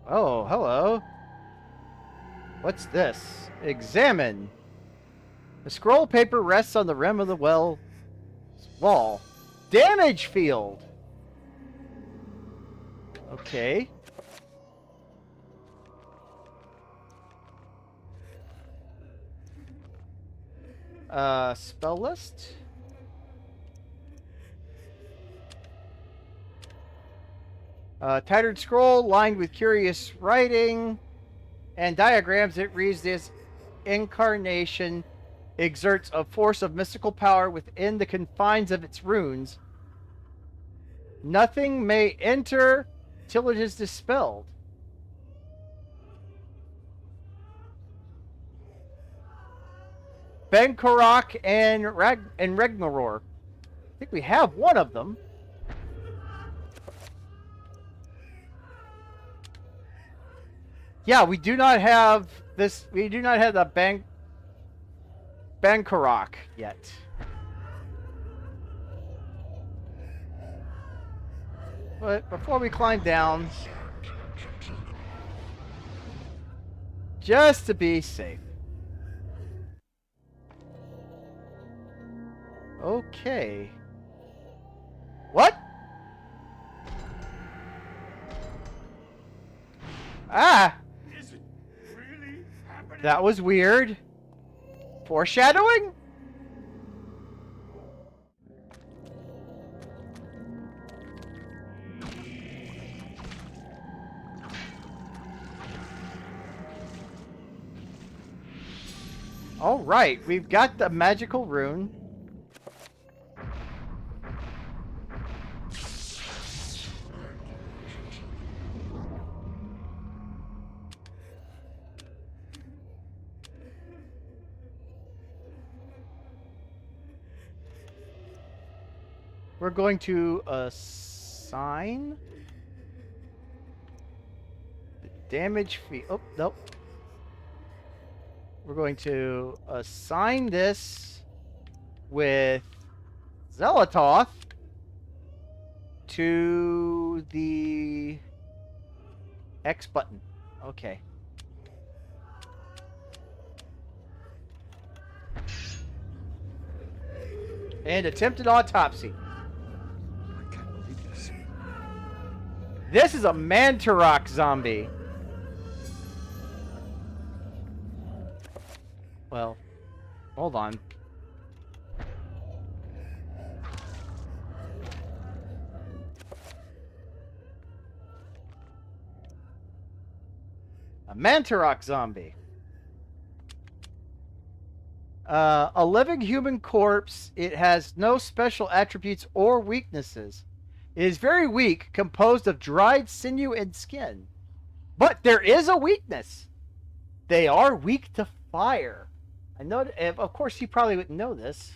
Oh, hello. What's this? Examine. The scroll paper rests on the rim of the well wall. Damage field. Okay. Spell list. Tattered scroll lined with curious writing and diagrams. It reads this: incarnation exerts a force of mystical power within the confines of its runes. Nothing may enter till it is dispelled. Benkorok and Regnaror. I think we have one of them. Yeah, we do not have this. We do not have the Bankarok yet. But before we climb down, just to be safe. Okay. What? Ah! Is it really happening? That was weird. Foreshadowing? right, we've got the magical rune. We're going to assign the damage fee. Oh, nope. We're going to assign this with Zelatoth to the X button. Okay. And attempted autopsy. I can't believe this. This is a Mantarok zombie. Well, hold on. A Mantarok zombie. A living human corpse. It has no special attributes or weaknesses. It is very weak, composed of dried sinew and skin. But there is a weakness. They are weak to fire. I know. Of course, you probably wouldn't know this.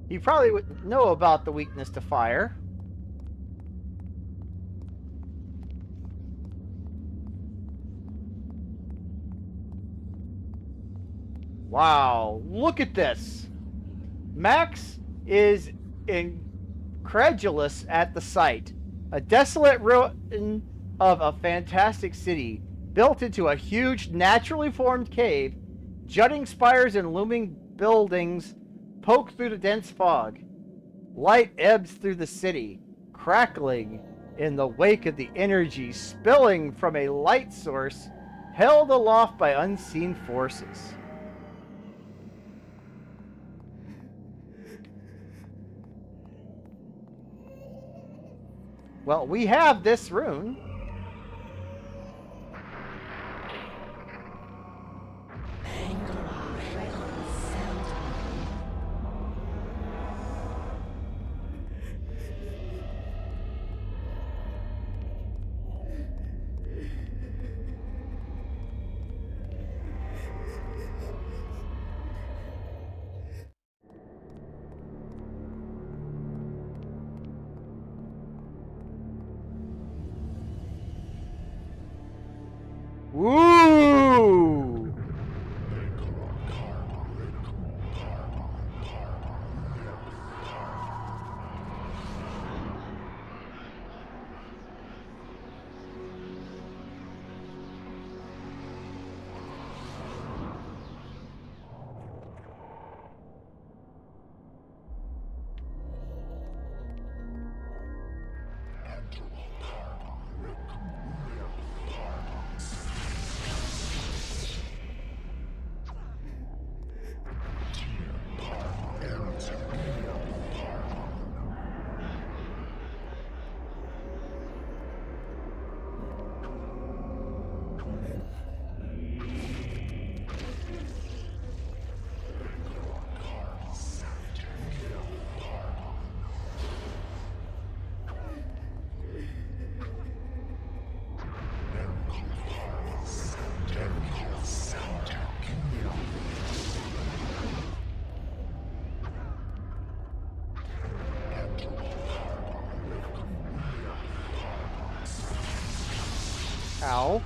You probably wouldn't know about the weakness to fire. Wow, look at this. Max is incredulous at the sight. A desolate ruin of a fantastic city, built into a huge, naturally formed cave. Jutting spires and looming buildings poke through the dense fog. Light ebbs through the city, crackling in the wake of the energy spilling from a light source held aloft by unseen forces. Well, we have this rune. Woo! Ow.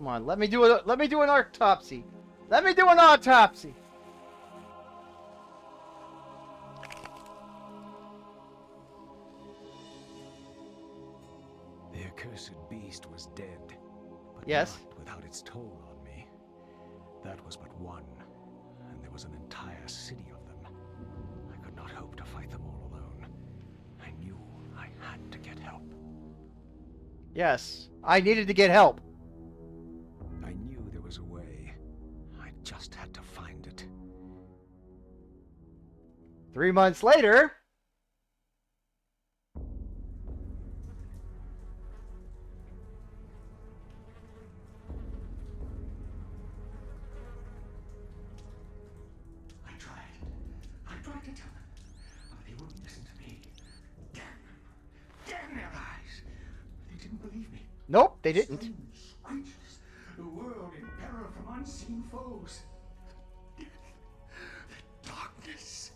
Come on, let me do an autopsy. Let me do an autopsy. The accursed beast was dead, but Yes. not without its toll on me. That was but one, and there was an entire city of them. I could not hope to fight them all alone. I knew I had to get help. Yes, I needed to get help. I knew there was a way. I just had to find it. 3 months later. I tried to tell them, but they wouldn't listen to me. Damn them. Damn their eyes. They didn't believe me. Nope, they didn't. Strange creatures. The world in peril from unseen foes. The darkness.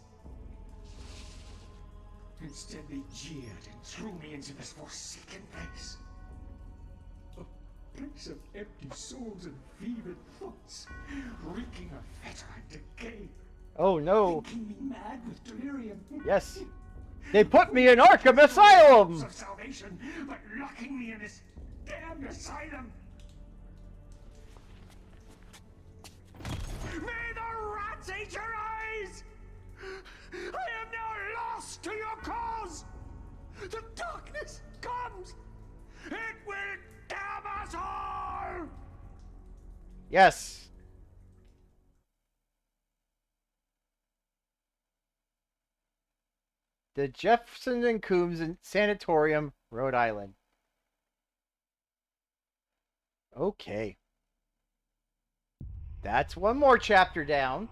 Instead, they jeered and threw me into this forsaken place. A place of empty souls and fevered thoughts, reeking of fetor and decay. Oh no. Making me mad with delirium. Yes. They put me in Arkham Asylum! Of salvation, but locking me in this damned asylum. May the rats eat your eyes! I am now lost to your cause! The darkness comes! It will damn us all! Yes. The Jefferson and Coombs Sanatorium, Rhode Island. Okay. That's one more chapter down.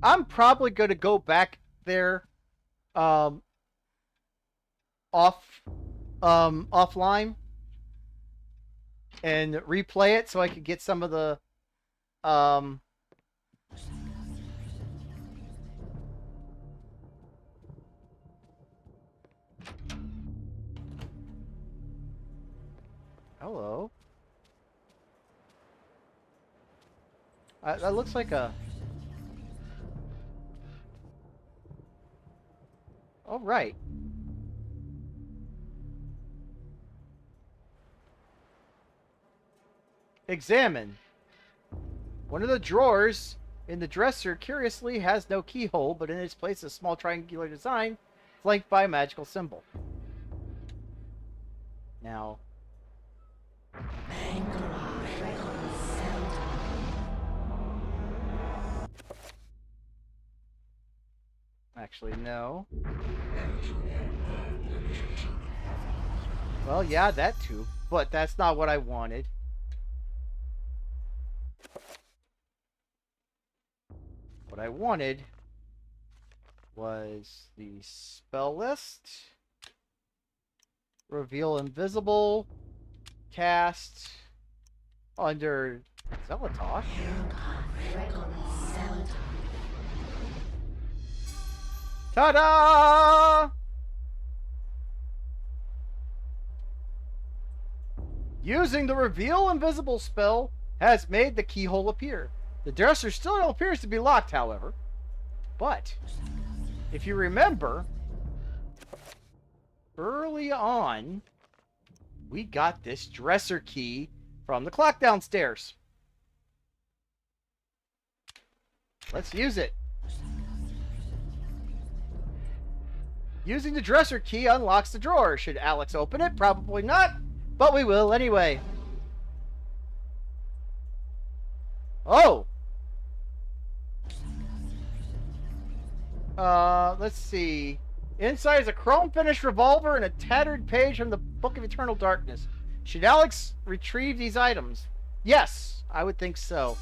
I'm probably going to go back there offline and replay it so I could get some of the hello. That looks like a... Oh, right. Examine. One of the drawers in the dresser curiously has no keyhole, but in its place a small triangular design flanked by a magical symbol. Now... Actually, no. Well, yeah, that too. But that's not what I wanted. What I wanted was the spell list. Reveal invisible. Cast. Under Zelatosh. Ta-da! Using the Reveal Invisible spell has made the keyhole appear. The dresser still appears to be locked, however. But, if you remember, early on, we got this dresser key from the clock downstairs. Let's use it. Using the dresser key unlocks the drawer. Should Alex open it? Probably not, but we will anyway. Oh! Let's see. Inside is a chrome-finished revolver and a tattered page from the Book of Eternal Darkness. Should Alex retrieve these items? Yes, I would think so.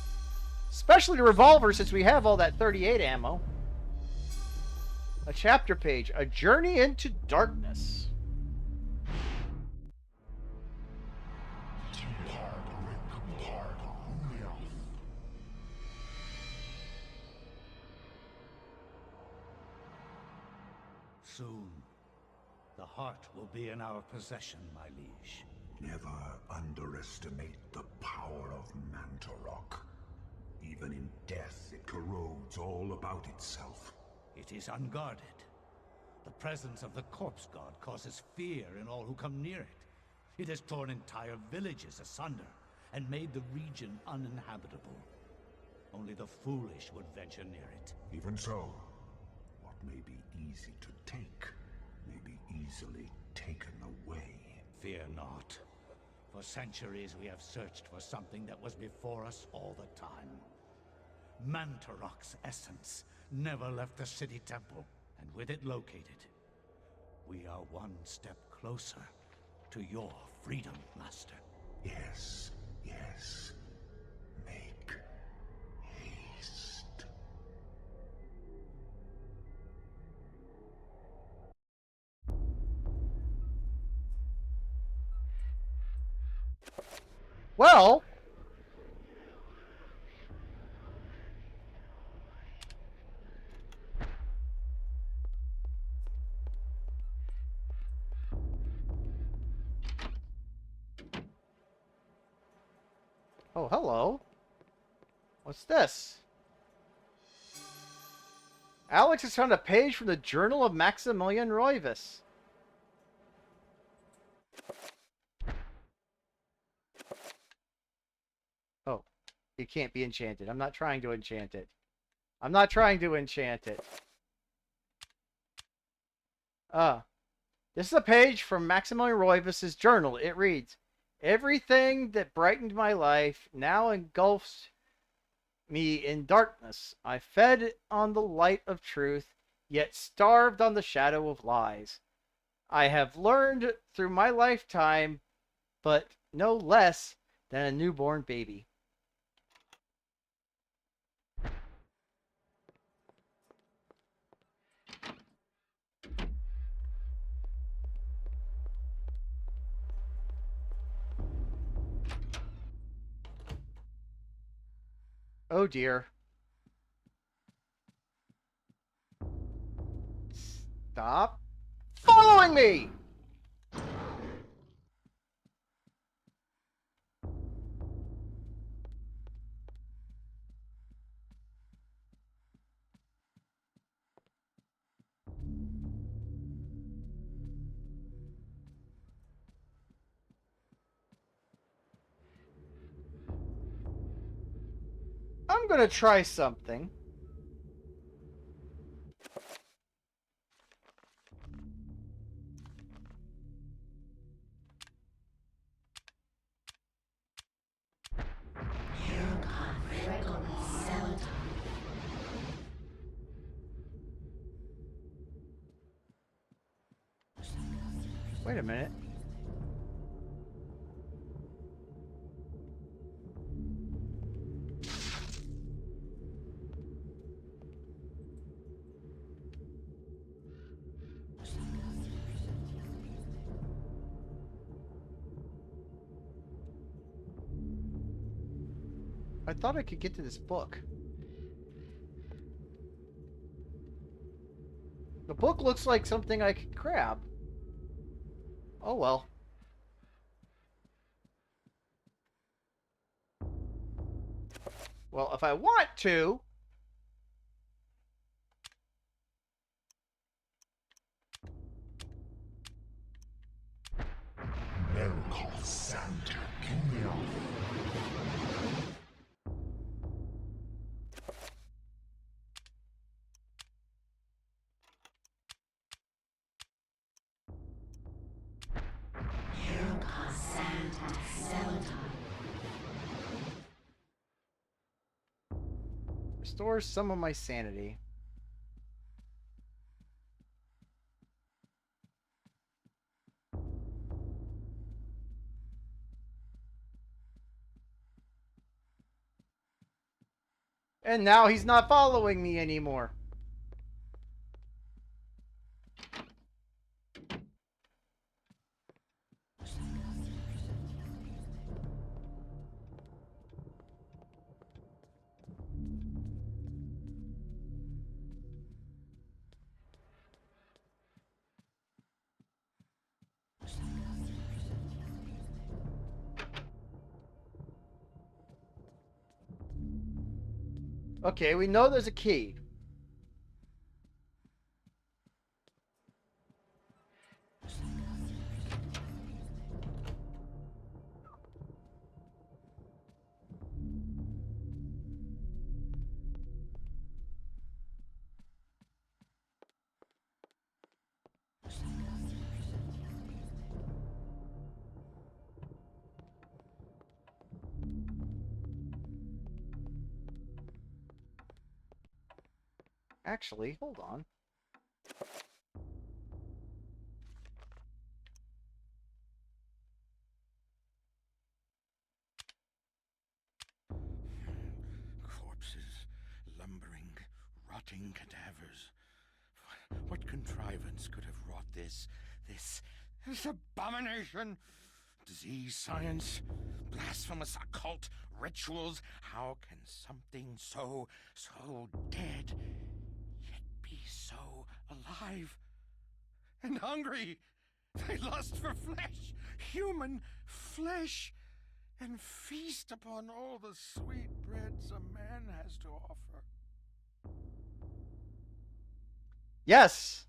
Especially the revolver, since we have all that 38 ammo. A chapter page. A Journey into Darkness. Soon, the heart will be in our possession, my liege. Never underestimate the power of Mantarok. Even in death, it corrodes all about itself. It is unguarded. The presence of the corpse god causes fear in all who come near it. It has torn entire villages asunder and made the region uninhabitable. Only the foolish would venture near it. Even so, what may be easy to take may be easily taken away. Fear not. For centuries we have searched for something that was before us all the time. Mantarok's essence never left the city temple, and with it located, we are one step closer to your freedom, Master. Yes, yes. Make haste. Well... Oh, hello. What's this? Alex has found a page from the Journal of Maximilian Roivas. Oh, it can't be enchanted. I'm not trying to enchant it. I'm not trying to enchant it. This is a page from Maximilian Roivas' journal. It reads, "Everything that brightened my life now engulfs me in darkness. I fed on the light of truth, yet starved on the shadow of lies. I have learned through my lifetime, but no less than a newborn baby." Oh dear. Stop following me! I'm gonna try something. Wait a minute. I thought I could get to this book. The book looks like something I could grab. Oh well. Well, if I want to... restores some of my sanity. And now he's not following me anymore. Okay, we know there's a key. Actually, hold on. Corpses, lumbering, rotting cadavers. What contrivance could have wrought this abomination? Disease, science, blasphemous occult rituals. How can something so dead, yet be so alive and hungry? They lust for flesh, human flesh, and feast upon all the sweet breads a man has to offer. Yes!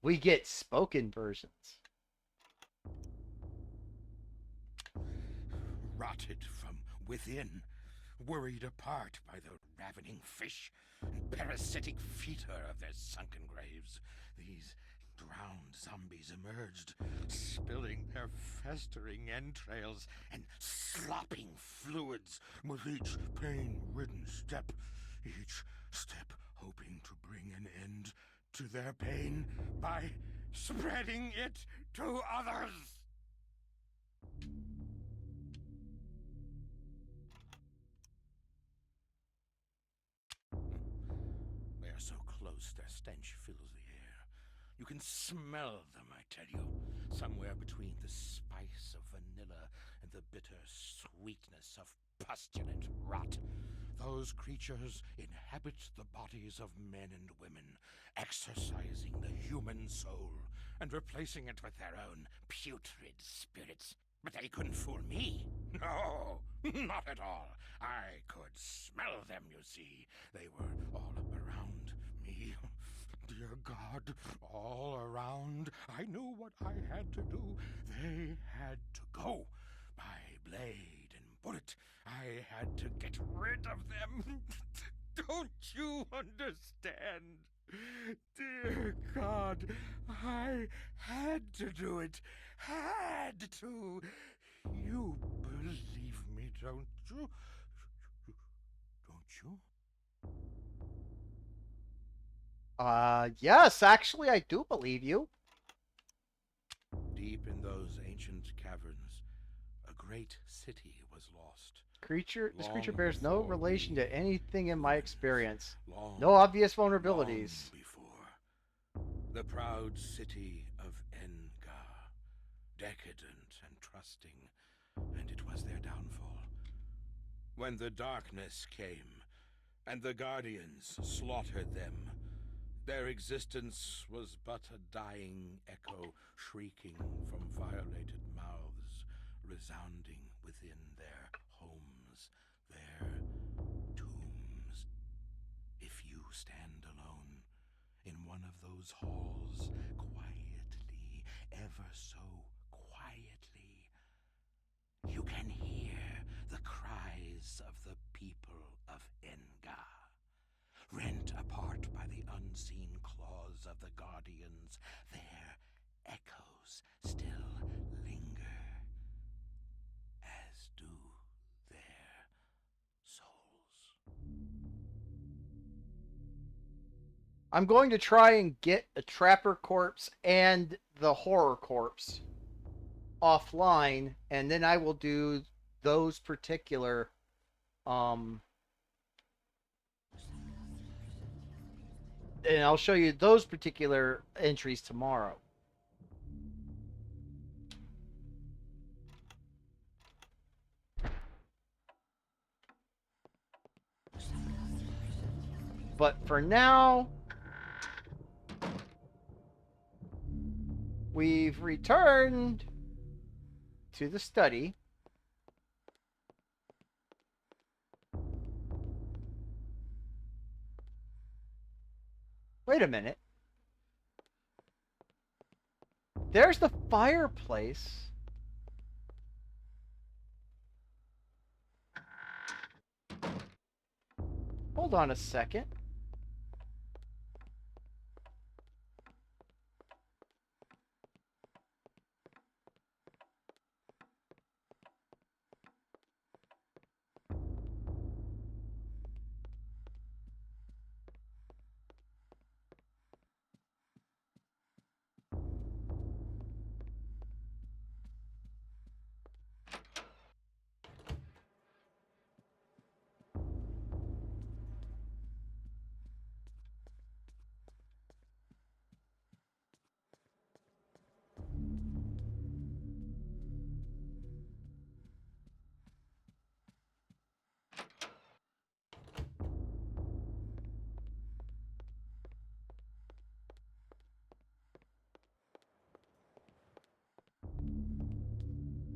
We get spoken versions. Rotted from within, worried apart by the ravening fish and parasitic fetor of their sunken graves, these drowned zombies emerged, spilling their festering entrails and slopping fluids with each pain-ridden step, each step hoping to bring an end to their pain by spreading it to others. They are so close, their stench fills the air. You can smell them, I tell you, somewhere between the spice of vanilla and the bitter sweetness of pustulant rot. Those creatures inhabit the bodies of men and women, exorcising the human soul and replacing it with their own putrid spirits. But they couldn't fool me. No, not at all. I could smell them, you see. They were all around me. Dear God, all around. I knew what I had to do. They had to go. By blade and bullet, I had to get rid of them. Don't you understand? Dear God, I had to do it. Had to. You believe me, don't you? Don't you? Yes, actually, I do believe you. Deep in those ancient caverns, a great city was lost. This creature Long bears no before relation we to anything in my humans, experience. long, No obvious long vulnerabilities. before. The proud city of Engar, decadent and trusting, and it was their downfall. When the darkness came, and the Guardians slaughtered them, their existence was but a dying echo, shrieking from violated mouths, resounding within their homes, their tombs. If you stand alone in one of those halls, quietly, ever so quietly, you can hear the cries of the people of Engar, rent apart by the unseen claws of the Guardians. Their echoes still linger, as do their souls. I'm going to try and get a Trapper corpse and the Horror corpse offline, and then I will do those particular and I'll show you those particular entries tomorrow. But for now, we've returned to the study. Wait a minute. There's the fireplace. Hold on a second.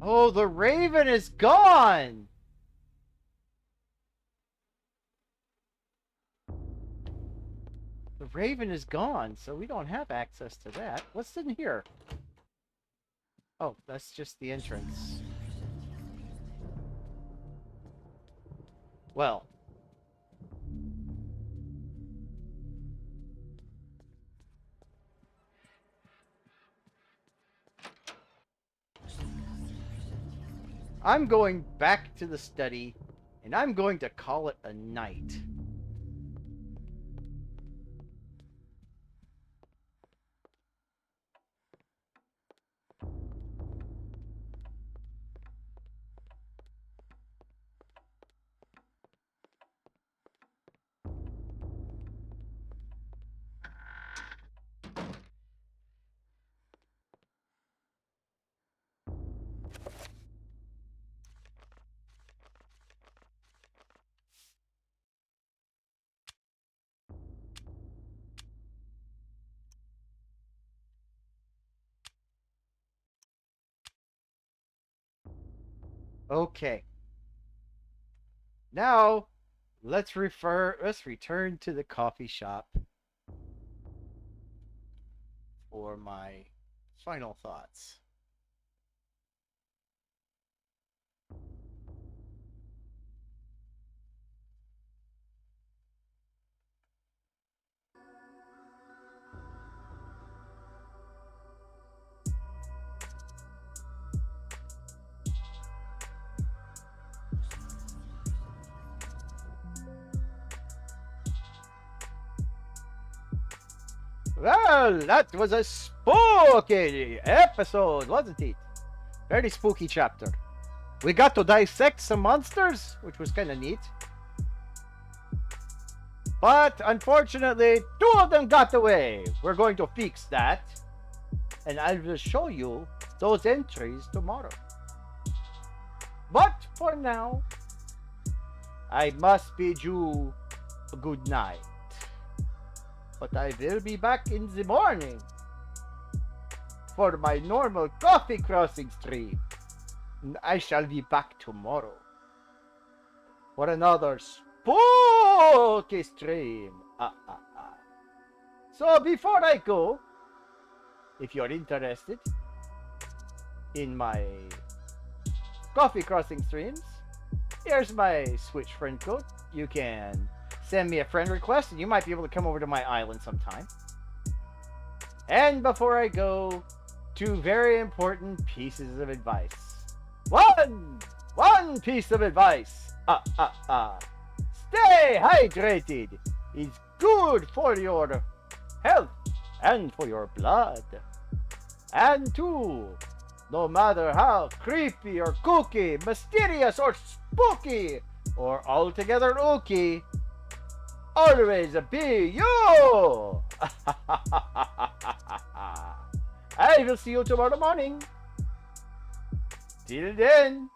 Oh, the raven is gone! The raven is gone, so we don't have access to that. What's in here? Oh, that's just the entrance. Well. I'm going back to the study, and I'm going to call it a night. Okay. Now, let's return to the coffee shop for my final thoughts. Well, that was a spooky episode, wasn't it? Very spooky chapter. We got to dissect some monsters, which was kind of neat. But unfortunately, 2 of them got away. We're going to fix that. And I will show you those entries tomorrow. But for now, I must bid you a good night. But I will be back in the morning for my normal coffee crossing stream. And I shall be back tomorrow for another spooky stream. So before I go, if you're interested in my coffee crossing streams, here's my Switch friend code. You can send me a friend request and you might be able to come over to my island sometime. And before I go, 2 very important pieces of advice. One piece of advice. Stay hydrated. It's good for your health, and for your blood. And two, no matter how creepy or kooky, mysterious or spooky, or altogether ooky, always be you! I will see you tomorrow morning. Till then,